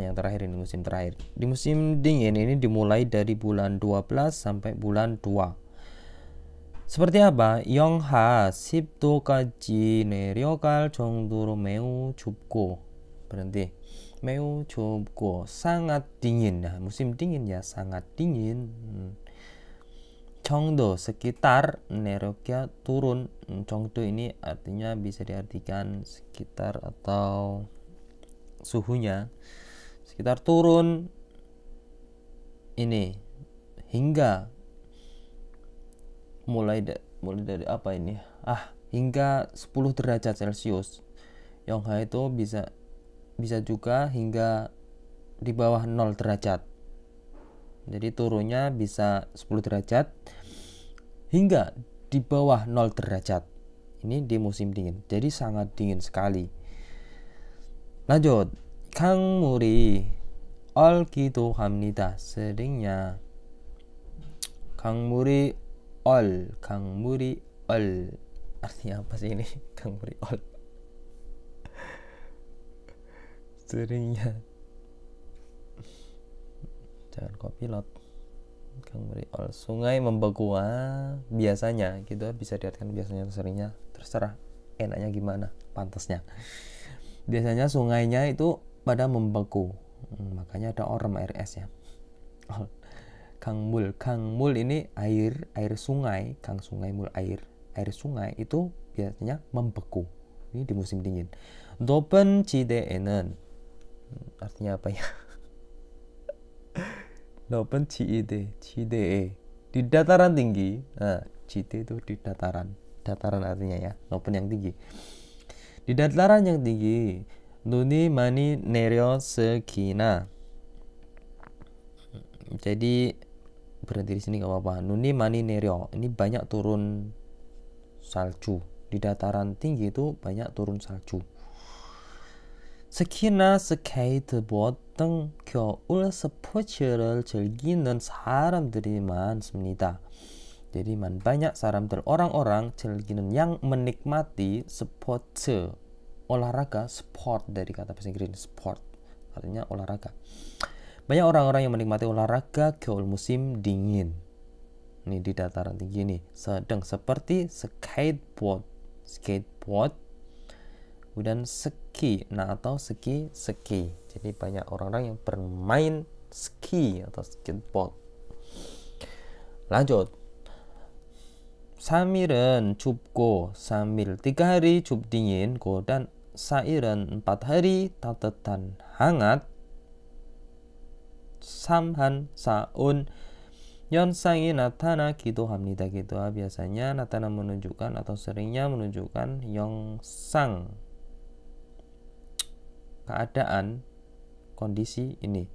yang terakhir ini, musim terakhir. Di musim dingin ini dimulai dari bulan 12 sampai bulan 2. Seperti apa? 영하 10도까지 내려갈 정도로 매우 춥고. Berhenti. 매우 춥고 sangat dingin. Nah, musim dingin ya, sangat dingin. 정도 sekitar, 내려가 turun. 정도 ini artinya bisa diartikan sekitar atau suhunya, sekitar turun ini hingga mulai dari apa ini, hingga 10 derajat Celcius. 영하 itu bisa juga hingga di bawah 0 derajat. Jadi turunnya bisa 10 derajat hingga di bawah 0 derajat. Ini di musim dingin. Jadi sangat dingin sekali. lanjut. 강물이 얼기도 합니다. seringnya 강물이 artinya apa sih ini? 강물이 seringnya, jangan kopilot. 강물이 sungai membeku, biasanya gitu, bisa diartikan biasanya, seringnya, terserah enaknya gimana, pantasnya. Biasanya sungainya itu pada membeku, makanya ada orem air es ya. Kangmul ini air sungai, kang sungai mul air sungai itu biasanya membeku. Ini di musim dingin. 높은 지대에는 artinya apa ya? 높은 지대에 di dataran tinggi. Nah, 지대 itu di dataran artinya ya, 높은 yang tinggi. Di dataran yang tinggi, 눈이 많이 내렸으나. Jadi berhenti di sini nggak apa-apa. 눈이 많이 내려, ini banyak turun salju. Di dataran tinggi itu banyak turun salju. 스키나 스케이트보드 등 겨울 스포츠를 즐기는 사람들이 많습니다. Jadi banyak sa람들, orang-orang 즐기는 yang menikmati 스포츠, olahraga, sport dari kata bahasa Inggris sport, artinya olahraga. Banyak orang-orang yang menikmati olahraga 겨울 musim dingin. Ini di dataran tinggi ini. Sedang seperti skateboard, kemudian ski, atau ski. Jadi banyak orang-orang yang bermain ski atau skateboard. Lanjut. 3일은 춥고 3일 3 hari 춥 dingin, dan 4일은 4 hari 따뜻한 hangat. samhan saun 현상이 나타나기도 합니다. 기도가 biasanya 나타나 menunjukkan atau seringnya menunjukkan 영상, keadaan, kondisi ini.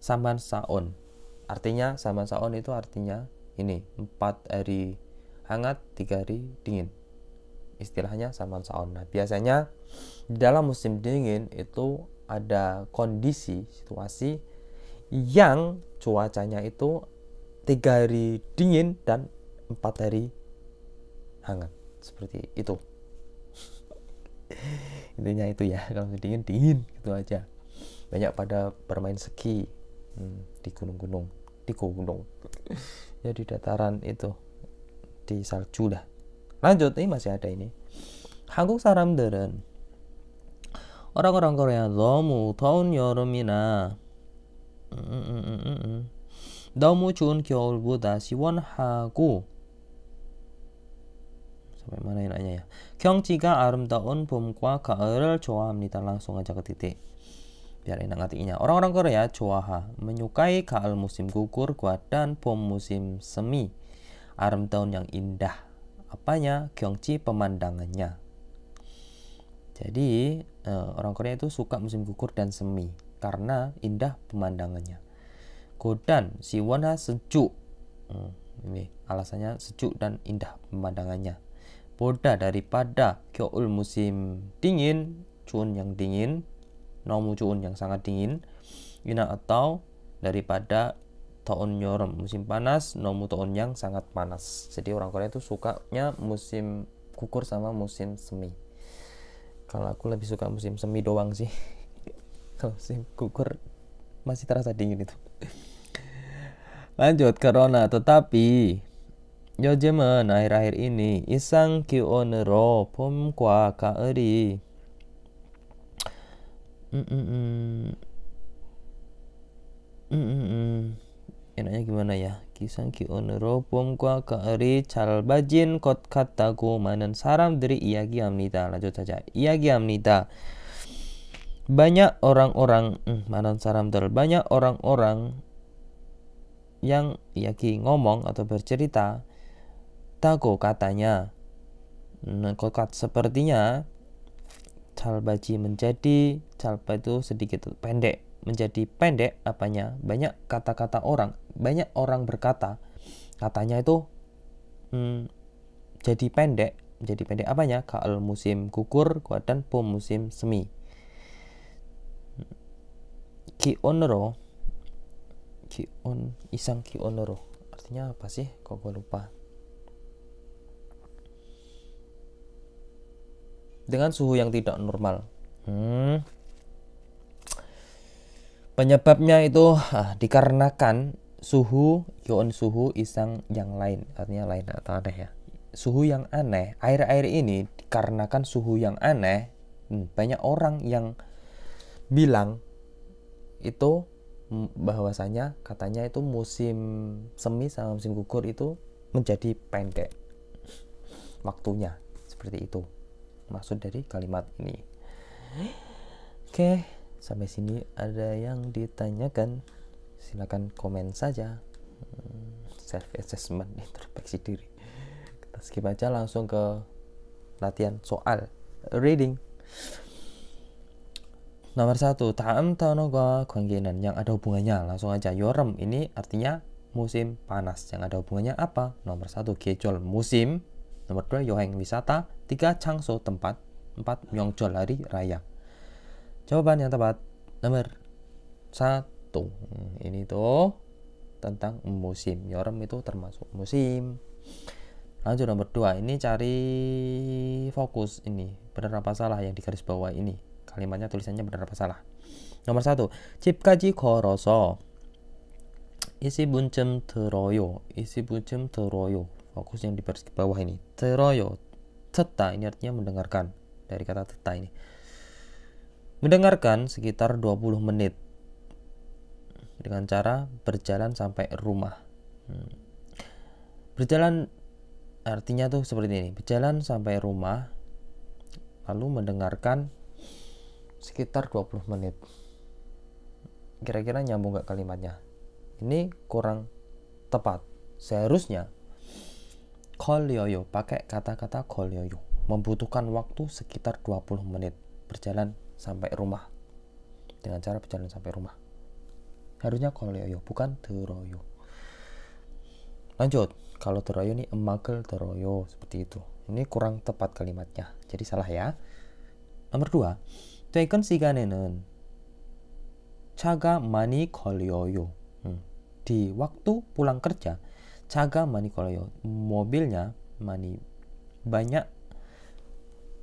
samhan saun artinya, samhan saun itu artinya ini 4 hari hangat 3 hari dingin, istilahnya samhan saun. Nah, biasanya di dalam musim dingin itu ada kondisi, situasi yang cuacanya itu 3 hari dingin dan 4 hari hangat, seperti itu. Intinya itu ya, kalau dingin gitu aja. Banyak pada bermain ski di gunung ya, di dataran itu, di salju lah. Lanjut, ini masih ada ini. 한국 사람들은, orang-orang Korea 너무 더운 여름이나 너무 추운 겨울보다 시원하고, sampai mana enaknya ya, 경치가 아름다운 봄과 가을을 좋아합니다. Langsung aja ke titik biar enak ngatinya. Orang-orang Korea menyukai gaul musim gugur dan 봄 musim semi. 아름다운 yang indah, apanya? 경치, pemandangannya. Jadi orang Korea itu suka musim gugur dan semi karena indah pemandangannya. Godan, siwana, sejuk. Ini alasannya sejuk dan indah pemandangannya. Boda, daripada 겨울 musim dingin, cuun yang dingin, 너무 cuun yang sangat dingin, ina atau daripada tahun 여름 musim panas, 너무 tahun yang sangat panas. Jadi orang Korea itu sukanya musim gugur sama musim semi. Kalau aku lebih suka musim semi doang sih. Kalau musim gugur masih terasa dingin itu. Lanjut, corona. Tetapi 요즘은 아khir-akhir ini 이상 기온으로 봄과 가을이 enaknya gimana ya? 이상 기온으로 봄과 가을이 짧아진 것 같다고 많은 사람들이 이야기합니다. lanjut saja. 이야기합니다. Banyak orang-orang, 많은 사람들, banyak orang-orang yang ngomong atau bercerita, tago katanya, kokat sepertinya, jalbaji menjadi, jalba itu sedikit pendek, menjadi pendek apanya? Banyak kata-kata orang, banyak orang berkata, katanya itu jadi pendek apanya? Kaal musim gugur dan pom musim semi. Ki'onro, isang ki'onro artinya apa sih? Kok gue lupa. Dengan suhu yang tidak normal. Penyebabnya itu dikarenakan suhu, suhu isang yang lain, artinya lain atau aneh ya. Suhu yang aneh, air-air ini dikarenakan suhu yang aneh. Banyak orang yang bilang itu bahwasanya katanya itu musim semi sama musim gugur itu menjadi pendek waktunya, seperti itu maksud dari kalimat ini. Oke, sampai sini ada yang ditanyakan, silakan komen saja. Self assessment, introspeksi diri. Kita skip aja langsung ke latihan soal reading. Nomor 1, 다음 단어가 관계는, yang ada hubungannya. Langsung aja. 여름 ini artinya musim panas. Yang ada hubungannya apa? Nomor 1, 계절 musim. Nomor 2, 여행 wisata. 3, 장소 tempat. 4, 명절 hari raya. Jawaban yang tepat nomor 1. Ini tuh tentang musim. 여름 itu termasuk musim. Lanjut nomor 2. Ini cari fokus ini. Benar apa salah yang di garis bawah ini? Kalimatnya tulisannya benar apa salah? Nomor 1. 집까지 걸어서 20분쯤 들어요. 20분쯤 들어요. Fokus yang di garis bawah ini. 들어요. 듣다 ini artinya mendengarkan. Dari kata 듣다 ini. Mendengarkan sekitar 20 menit dengan cara berjalan sampai rumah. Berjalan artinya tuh seperti ini. Berjalan sampai rumah lalu mendengarkan sekitar 20 menit. Kira-kira nyambung gak kalimatnya? Ini kurang tepat. Seharusnya 걸려요 pakai kata-kata 걸려요. Membutuhkan waktu sekitar 20 menit berjalan sampai rumah. Dengan cara berjalan sampai rumah. Harusnya 걸려요 bukan 들어요. Lanjut. Kalau 들어요 ini 음악을 들어요 seperti itu. Ini kurang tepat kalimatnya. Jadi salah ya. Nomor 2. 퇴근 시간에는 차가 많이 걸려요. Di waktu pulang kerja 차가 많이 걸려요. Mobilnya banyak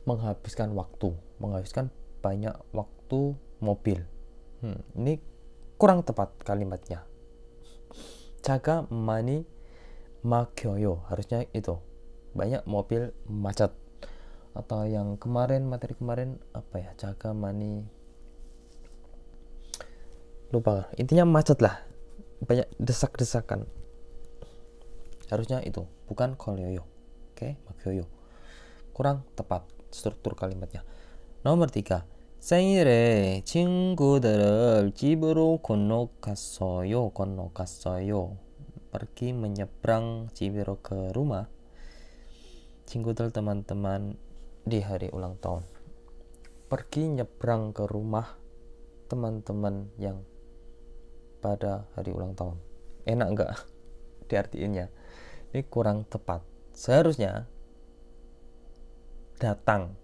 menghabiskan banyak waktu mobil. Ini kurang tepat kalimatnya. 차가 많이 막혀요. Harusnya itu. Banyak mobil macet. Atau yang materi kemarin apa ya? 차가 많이 lupa. Intinya macet lah. Banyak desak-desakan. Harusnya itu, bukan 걸려요. Oke, 막혀요. Kurang tepat struktur kalimatnya. Nomor 3. 생일에 친구들을 집으로 건너갔어요. Pergi menyeberang 집으로 ke rumah 친구들 teman-teman di hari ulang tahun. Pergi nyebrang ke rumah teman-teman yang pada hari ulang tahun. Enak enggak diartiinnya? Ini kurang tepat. Seharusnya datang.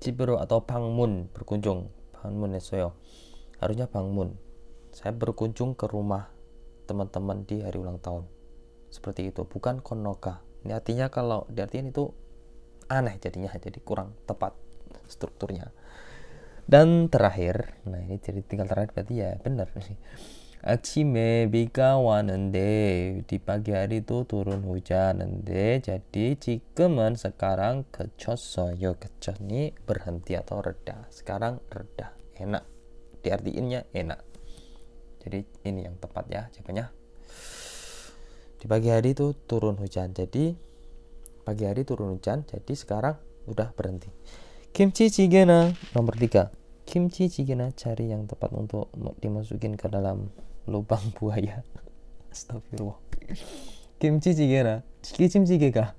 집으로 atau 방문 berkunjung. 방문했어요. Harusnya 방문. Saya berkunjung ke rumah teman-teman di hari ulang tahun. Seperti itu, bukan konoka. Ini artinya kalau diartikan itu aneh jadinya, jadi kurang tepat strukturnya. Dan terakhir, nah ini jadi tinggal terakhir berarti ya benar. 아침에 비가 왔는데 di pagi hari itu turun hujan. Jadi 지금은 sekarang 그쳤어요. 그쳐 ini berhenti atau reda. Sekarang reda. Enak. Diartiinnya enak. Jadi ini yang tepat ya jawabannya. Di pagi hari itu turun hujan. Jadi pagi hari turun hujan. Jadi sekarang udah berhenti. 김치찌개나 nomor 3. 김치찌개나 cari yang tepat untuk dimasukin ke dalam lubang buaya. Astagfirullah. 김치찌개나 김치찌개가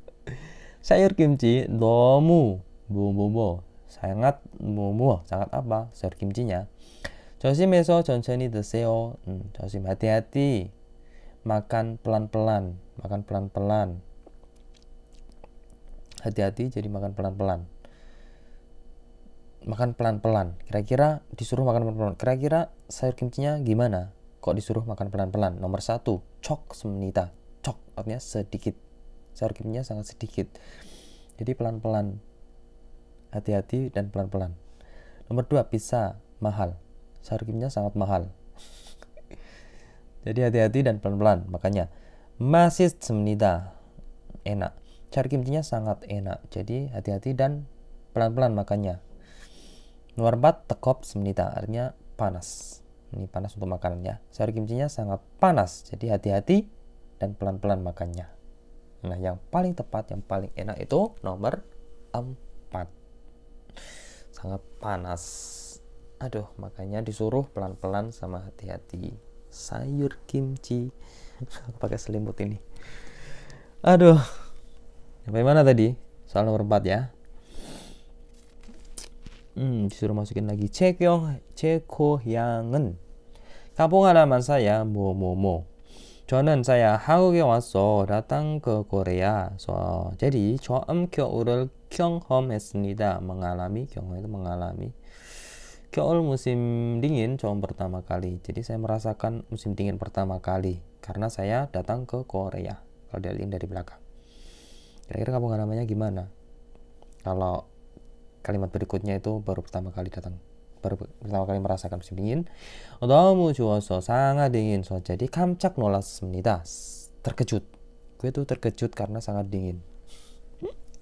sayur-kimchi 너무 sangat sangat apa? sayur kimchinya 조심해서 천천히 드세요. 조심 hati-hati. Makan pelan-pelan. Hati-hati jadi makan pelan-pelan. Kira-kira disuruh makan pelan-pelan. Kira-kira sayur kimchinya gimana? Kok disuruh makan pelan-pelan? Nomor 1, sok semnita. Cok artinya sedikit. Sayur kimchinya sangat sedikit. Jadi pelan-pelan. Hati-hati dan pelan-pelan. Nomor 2, bisa mahal. Sayur kimchinya sangat mahal. Jadi hati-hati dan pelan-pelan. Makanya 맛있습니다. Enak. Sayur kimchinya sangat enak. Jadi hati-hati dan pelan-pelan makanya. Nomor 4, 뜨겁습니다. Artinya panas. Ini panas untuk makanan ya. Sayur kimchinya sangat panas, jadi hati-hati dan pelan-pelan makannya. Nah, yang paling tepat, yang paling enak itu nomor 4. Sangat panas. Aduh, makanya disuruh pelan-pelan sama hati-hati. Sayur kimchi. Pakai selimut ini. Aduh. Sampai mana tadi? Soal nomor 4 ya. Disuruh masukin lagi. 제 고향은 kampung halaman saya 뭐뭐뭐. 저는 saya 한국에 와서 datang ke Korea. jadi 처음 겨울을 경험했습니다. mengalami, 경험 itu mengalami. 겨울 musim dingin 처음 pertama kali. Jadi saya merasakan musim dingin pertama kali karena saya datang ke Korea. Kalau dilihat dari belakang. Kira-kira kampung halamannya gimana? Kalau kalimat berikutnya itu baru pertama kali merasakan musim dingin. 너무 추워서 sangat dingin. jadi 깜짝 놀랐습니다. terkejut. Gue tuh terkejut karena sangat dingin.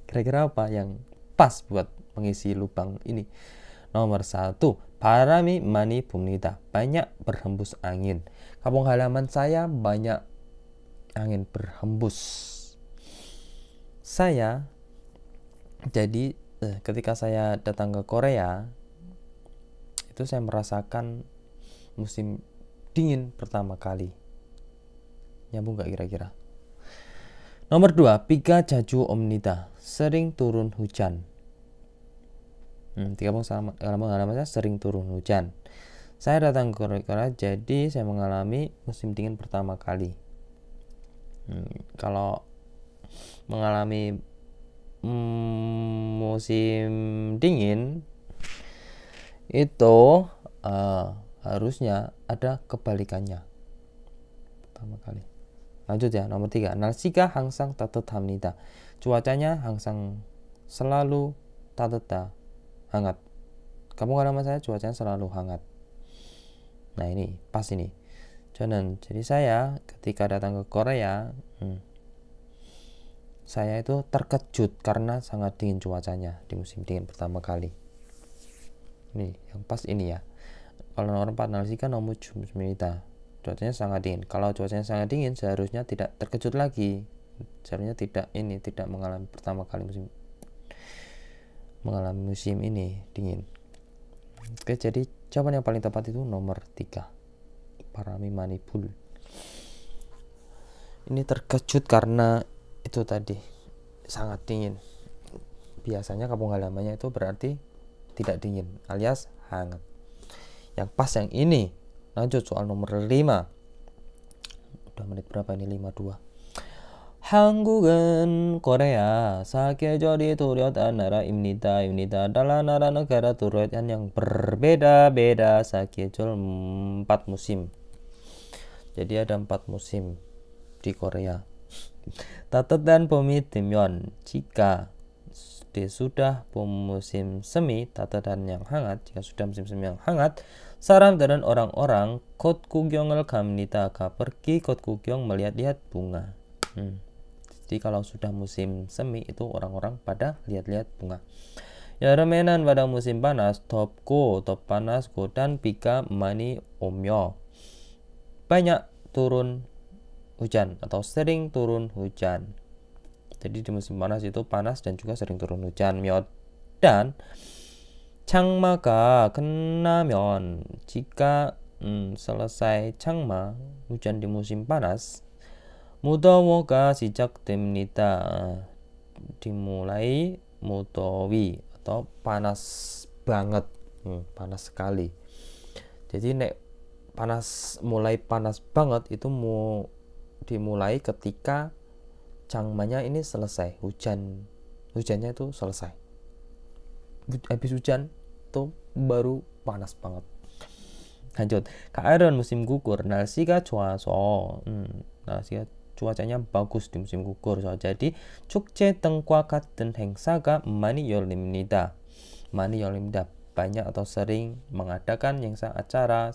Kira-kira apa yang pas buat mengisi lubang ini? Nomor 1, 바람이 많이 붑니다. banyak berhembus angin. Kampung halaman saya banyak angin berhembus. Saya jadi ketika saya datang ke Korea itu saya merasakan musim dingin pertama kali. Nyambung gak kira-kira? Nomor 2, 비가 자주 옵니다. sering turun hujan. Halamannya sering turun hujan. Saya datang ke Korea, jadi saya mengalami musim dingin pertama kali. Kalau mengalami musim dingin itu harusnya ada kebalikannya pertama kali. Lanjut ya, nomor 3. 날씨가 항상 따뜻합니다. cuacanya selalu 따뜻하, hangat. Kampung halaman saya cuacanya selalu hangat. Nah ini pas ini. Jadi saya ketika datang ke Korea saya itu terkejut karena sangat dingin cuacanya di musim dingin pertama kali. Ini yang pas ini ya. Kalau nomor 4, 날씨가 너무 춥습니다. cuacanya sangat dingin. Kalau cuacanya sangat dingin seharusnya tidak terkejut lagi. Seharusnya tidak mengalami pertama kali musim ini dingin. Oke, jadi jawaban yang paling tepat itu nomor 3. 바람이 많이 불. Ini terkejut karena itu tadi sangat dingin. Biasanya kampung halamannya itu berarti tidak dingin alias hangat. Yang pas yang ini. Lanjut soal nomor 5. Udah menit berapa ini? 52. 한국은 korea 사계절이 뚜렷한 나라입니다. adalah negara turunan yang berbeda-beda sakejeol 4 musim. Jadi ada 4 musim di Korea. 따뜻한 봄이 되면 jika sudah musim semi, 따뜻한 yang hangat, jika sudah musim semi yang hangat, 사람들은 orang-orang 꽃 구경을 갑니다. pergi 꽃 구경 melihat-lihat bunga. Jadi kalau sudah musim semi itu orang-orang pada lihat-lihat bunga. 여름에는 pada musim panas 덥고 panas고 dan 비가 많이 오며 banyak turun hujan atau sering turun hujan. Jadi di musim panas itu panas dan juga sering turun hujan. dan 장마가 끝나면 jika selesai 장마 hujan di musim panas 무더워가 시작됩니다. dimulai mudowi atau panas banget, panas sekali. Jadi mulai panas banget itu mau dimulai ketika 장마nya ini selesai, hujannya itu selesai. Habis hujan itu baru panas banget. Lanjut, 가을은 musim gugur, 날씨가 좋아서 cuacanya bagus di musim gugur. jadi 축제 등과 같은 행사가 많이 열립니다. banyak atau sering mengadakan acara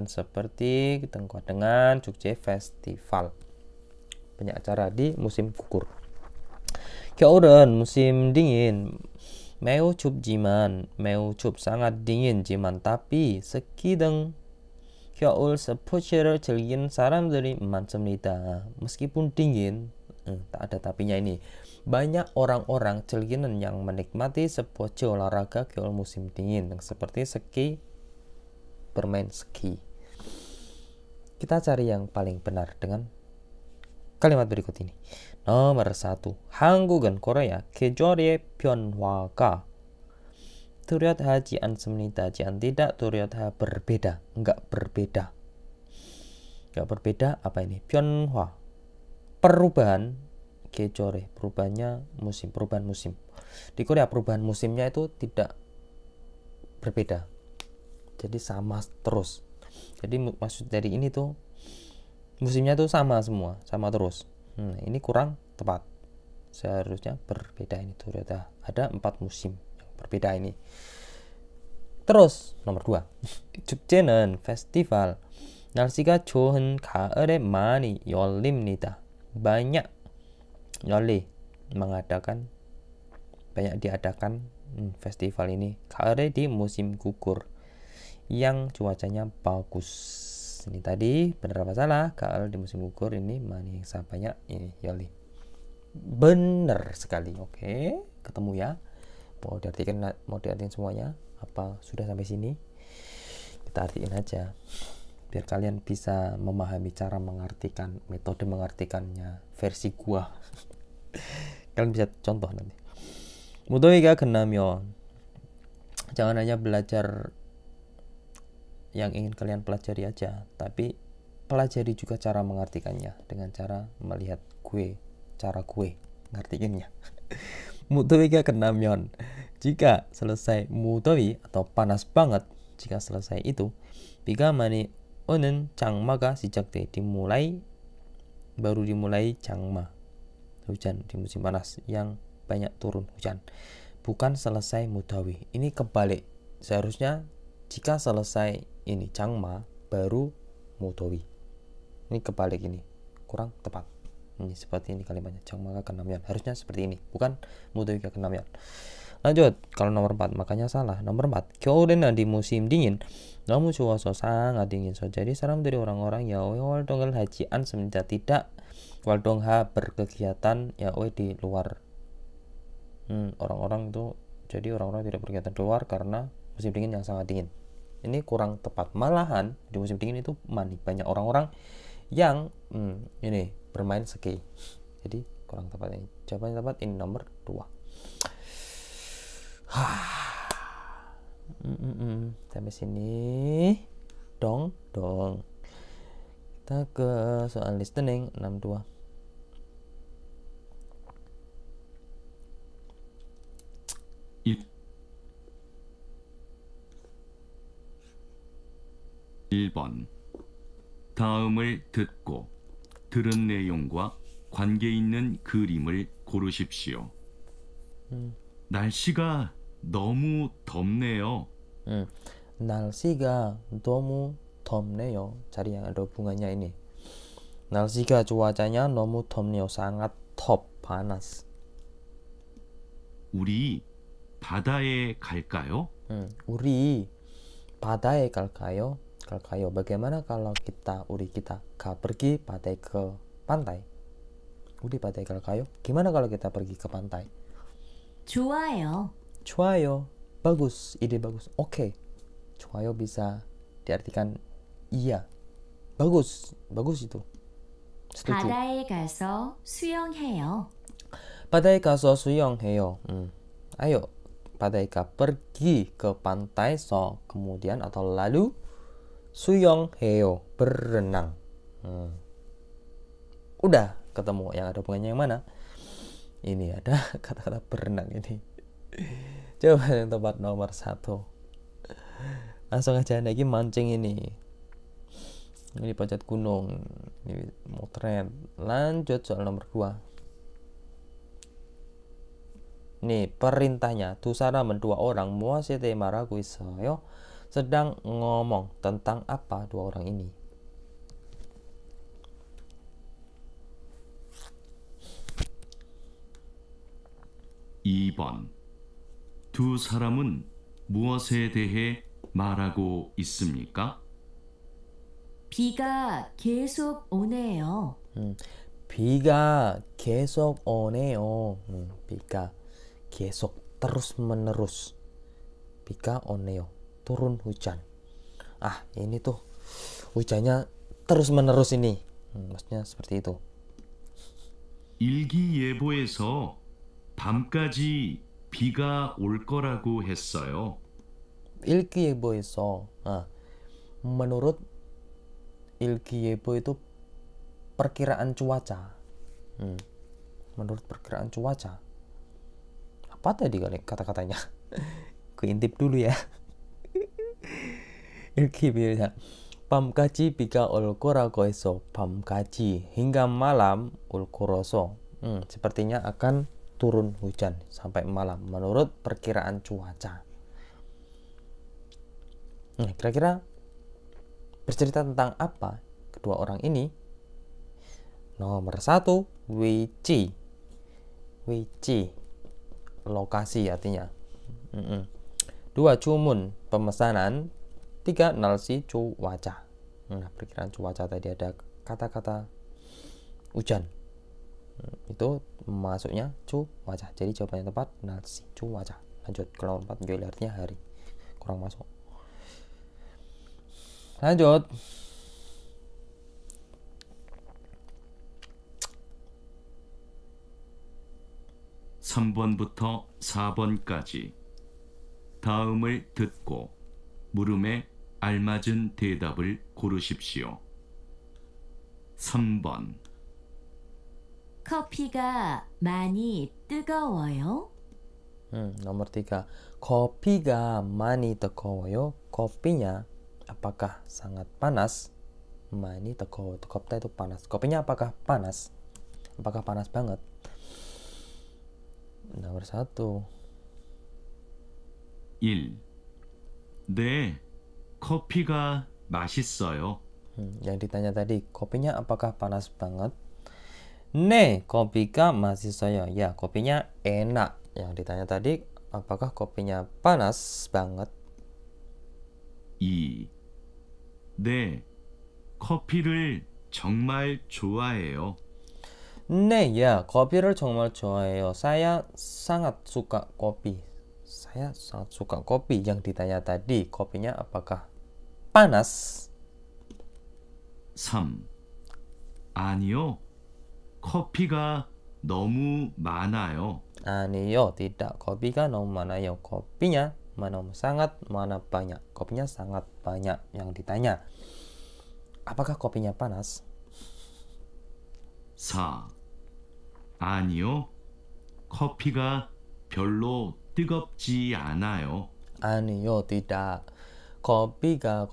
seperti 등과 dengan 축제 festival. Banyak acara di musim gugur. 겨울은 musim dingin. 매우 춥 sangat dingin, tapi ski 겨울 스포츠를 즐기는 사람들이 많습니다. Meskipun dingin, tak ada tapinya ini. Banyak orang-orang 즐기는 yang menikmati sport olahraga 겨울 musim dingin, seperti ski, bermain ski. Kita cari yang paling benar dengan kalimat berikut ini. Nomor 1. 한국은 Korea 계절의 변화가 뚜렷하지 않습니다. Tidak 뚜렷하 berbeda, enggak berbeda. Enggak berbeda apa ini? 변화. Perubahan 계절에 perubahannya musim, perubahan musim. Di Korea perubahan musimnya itu tidak berbeda. Jadi sama terus. Jadi maksud dari ini tuh musimnya tuh sama semua, sama terus. Ini kurang tepat. Seharusnya berbeda ini tuh. Ada 4 musim yang berbeda ini. Terus nomor 2. 축제는 festival. 날씨가 좋은 가을에 많이 열립니다. Banyak mengadakan, banyak diadakan festival ini. 가을에 di musim gugur yang cuacanya bagus. Ini tadi benar apa salah? Gaul di musim gugur ini 많이 banyak ini 열립. Benar sekali. Oke, ketemu ya. Mau diartikan semuanya apa sudah sampai sini? Kita artiin aja biar kalian bisa memahami cara mengartikan, metode mengartikannya versi gua. Kalian bisa contoh nanti. 무더위가 끝나면 jangan hanya belajar yang ingin kalian pelajari aja, tapi pelajari juga cara mengartikannya dengan cara melihat cara gue ngartiinnya. 무더위가 끝나면, jika selesai 무더위 atau panas banget, jika selesai itu 비가 많이 오는 장마가 시작돼. baru dimulai 장마, hujan di musim panas yang banyak turun hujan, bukan selesai 무더위. Ini kebalik, seharusnya jika selesai ini 장마 baru 무더위. Ini kebalik, ini kurang tepat. Ini seperti ini kalimatnya, 장마가 끝나면, harusnya seperti ini, bukan 무더위가 끝나면. Lanjut, kalau nomor 4 makanya salah. Nomor 4, 겨울에는 di musim dingin 너무 좋아서 sangat dingin. Jadi sa람들이 orang-orang 야외 활동을 하지 않습니다. Tidak 활동하 berkegiatan yawe di luar. Orang-orang itu, jadi orang-orang tidak berkegiatan di luar karena musim dingin yang sangat dingin. Ini kurang tepat. Malahan di musim dingin itu banyak orang-orang yang ini bermain ski. Jadi kurang tepat ini. Jawabannya tepat ini nomor 2. Sampai sini dong. Kita ke soal listening 62. 1번. 다음을 듣고 들은 내용과 관계 있는 그림을 고르십시오. 날씨가 너무 덥네요. 날씨가 너무 덥네요. 자리 yang ada hubungannya ini. 날씨가 cuacanya 너무 덥네요. sangat panas. 우리 바다에 갈까요? 우리 바다에 갈까요? Bagaimana kalau kita pergi ke pantai? 우리 바다에 갈까요? Gimana kalau kita pergi ke pantai? 좋아요. 좋아요. bagus, ide bagus. Oke. 좋아요 bisa diartikan iya. bagus itu. setuju. 바다에 가서 수영해요. 바다에 가서 수영해요. Ayo, 바다에 pergi ke pantai, kemudian atau lalu 수영해요, berenang. Udah ketemu yang ada hubungannya yang mana? Ini ada kata-kata berenang ini. Coba yang tepat nomor 1. Langsung aja lagi mancing ini. Ini panjat gunung. Ini motret. Lanjut soal nomor 2. Nih perintahnya. 두 사람은 2 orang 무엇에 대해 말하고 있어요? Sedang ngomong tentang apa 2 orang ini? (2번) 두 사람은 무엇에 대해 말하고 있습니까? 비가 계속 오네요. 비가 계속 오네요. 비가 계속 terus menerus. 비가 오네요. turun hujan. Ini tuh hujannya terus menerus ini. Maksudnya seperti itu. 일기예보에서 밤까지 비가 올 거라고 했어요. 일기예보에서 menurut ilkiyebo itu perkiraan cuaca. Menurut perkiraan cuaca. Apa tadi kata-katanya? Kuintip dulu ya. 일기예보에서 밤까지 비가 올 거라고 해서 밤까지 hingga malam 올 거라서 sepertinya akan turun hujan sampai malam menurut perkiraan cuaca. Kira-kira bercerita tentang apa kedua orang ini? Nomor 1, 위치. 위치, lokasi artinya. 2, 주문, pemesanan. 3, 날씨, cuaca. Perkiraan cuaca tadi ada kata-kata hujan. Itu masuknya cuaca. Jadi jawabannya tepat 날씨, cuaca. Lanjut ke nomor 4, menjadi artinya hari. Kurang masuk. lanjut. (3번부터) (4번까지) 다음을 듣고 물음에 알맞은 대답을 고르십시오. 3번 커피가 많이 뜨거워요? Nomor 3, kopi가 많이 뜨거워요. Kopinya apakah sangat panas? 많이 뜨거워. 덥다 itu panas. Kopinya apakah panas? Apakah panas banget? Nomor 1. 1. 네, 커피가 맛있어요. Yang ditanya tadi, kopinya apakah panas banget? 네, kopi가 맛있어요. Ya, kopinya enak. Yang ditanya tadi, apakah kopinya panas banget? 2. 네, 커피를 정말 좋아해요. 네, ya, kopi를 정말 좋아해요. Saya sangat suka kopi. Saya sangat suka kopi. Yang ditanya tadi, kopinya apakah panas? 3. 아니요, 커피가 너무 많아요. 아니요, tidak. Kopi가 너무 많아요. Kopinya mana sangat, mana banyak. Kopinya sangat banyak. Yang ditanya, apakah kopinya panas? 4. 아니요, 커피가 별로 뜨겁지 않아요. 아니요, tidak. Kopinya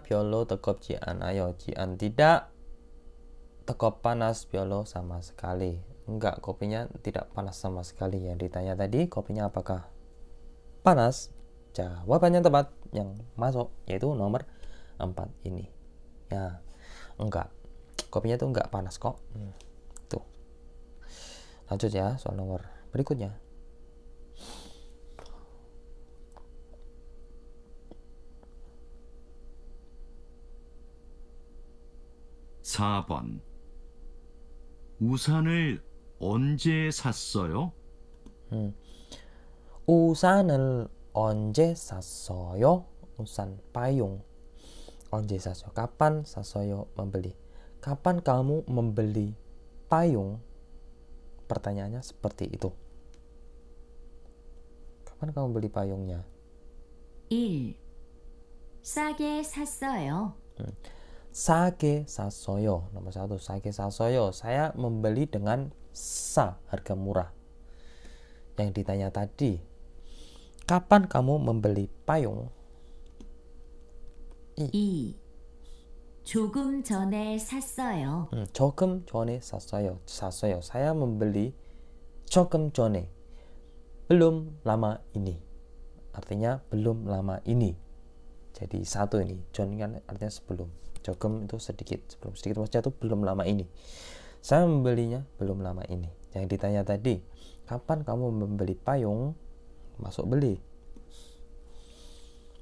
별로 뜨겁지 않아요. Jian tidak tekop panas 별로 sama sekali. Enggak, kopinya tidak panas sama sekali. Yang ditanya tadi, kopinya apakah panas? Jawabannya tepat yang masuk yaitu nomor 4 ini. Ya, enggak. Kopinya itu enggak panas kok. Tuh. Lanjut ya, soal nomor berikutnya. (4번) 우산을 언제 샀어요? 우산을 언제 샀어요? 우산, payung. 언제 샀어요? Kapan 샀어요? Membeli. Kapan kamu membeli payung? Pertanyaannya seperti itu. Kapan kamu beli payungnya? 1. 싸게 샀어요. 싸게 샀어요. Nomor 1, 싸게 샀어요. Saya membeli dengan harga murah. Yang ditanya tadi, kapan kamu membeli payung? 2. 조금 전에 샀어요. 조금 전에 샀어요. Saya membeli 조금 전에. Belum lama ini. Artinya belum lama ini. Jadi satu ini. 전 kan artinya sebelum. 조금 itu sedikit. Sebelum sedikit maksudnya itu belum lama ini. Saya membelinya belum lama ini. Yang ditanya tadi, kapan kamu membeli payung? Masuk beli.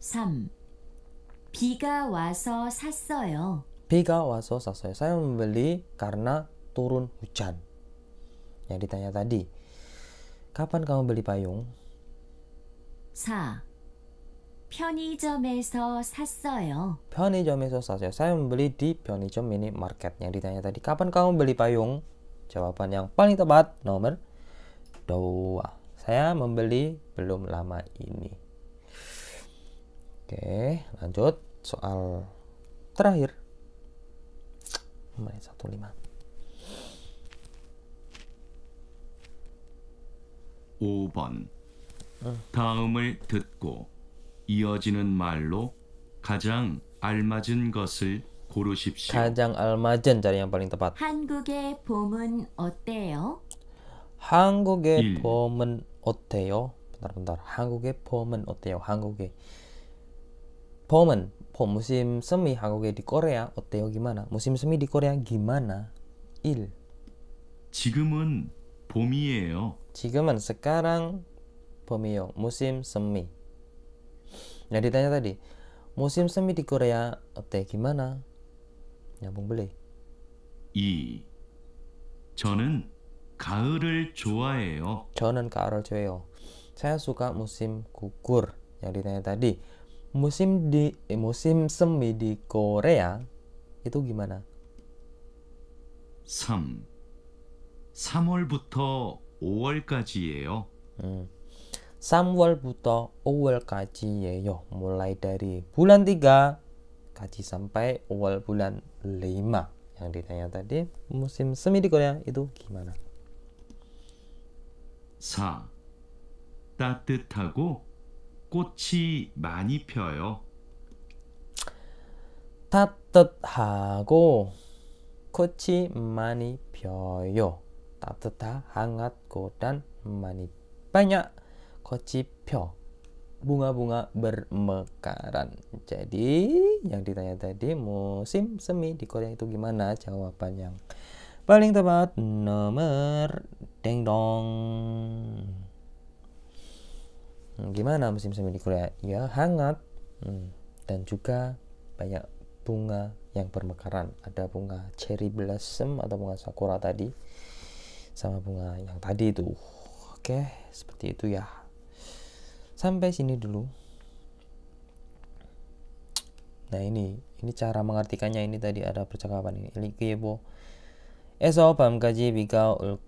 3. 비가 와서 샀어요. 비가 와서 샀어요. Saya membeli karena turun hujan. Yang ditanya tadi, kapan kamu beli payung? 4. 편의점에서 샀어요. 편의점에서 샀어요. Saya membeli di 편의점 minimarket. Yang ditanya tadi, kapan kamu beli payung? Jawaban yang paling tepat nomor 2. Saya membeli belum lama ini. Oke, lanjut soal terakhir. Nomor 15. 5번. 다음을 듣고 이어지는 말로 가장 알맞은 것을 고르십시오. 가장 알맞은 cari yang paling tepat. 한국의 봄은 어때요? 한국의 일. 봄은 어때요? Bentar. 한국의 봄은 어때요? 한국의 봄은 봄 musim semi 한국에 di Korea 어때요? gimana? musim semi di Korea gimana? 1. 지금은 봄이에요. 지금은 sekarang 봄이요. musim semi. Yang ditanya tadi, musim semi di Korea 어때? gimana? Nyambung beli. 2. 저는 가을을 좋아해요. 저는 가을을 좋아해요. Saya suka musim gugur. Yang ditanya tadi, musim semi di Korea itu gimana? 3. 3월부터 5월까지예요. 3월부터 5월까지예요. mulai dari bulan 3 kaji sampai 5월 bulan 5. Yang ditanya tadi, musim semi di Korea itu gimana? 4. 따뜻하고 꽃이 많이 펴요. 따뜻하고 꽃이 많이 펴요. 따뜻하, hangat고 dan 많이 banyak 꽃이 펴. Bunga-bunga bermekaran. Jadi yang ditanya tadi musim semi di Korea itu gimana? Jawaban yang paling tepat nomor deng dong. Gimana musim semi di Korea? Ya hangat dan juga banyak bunga yang bermekaran. Ada bunga cherry blossom atau bunga sakura tadi sama bunga yang tadi itu. Oke, seperti itu ya. Sampai sini dulu. Nah ini cara mengartikannya. Ini tadi ada percakapan ini. 일기예보 에서 밤까지 비가 올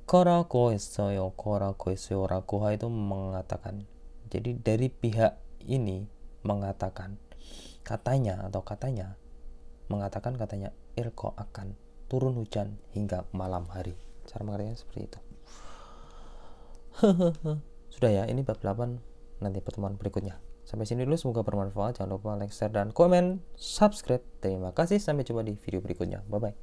거라고 했어요. 라고 itu mengatakan. Jadi dari pihak ini mengatakan katanya mengatakan ilko akan turun hujan hingga malam hari. Cara mengartikannya seperti itu. Sudah ya, ini bab 8. Nanti pertemuan berikutnya. Sampai sini dulu, semoga bermanfaat. Jangan lupa like, share, dan komen, subscribe. Terima kasih, sampai jumpa di video berikutnya. Bye bye.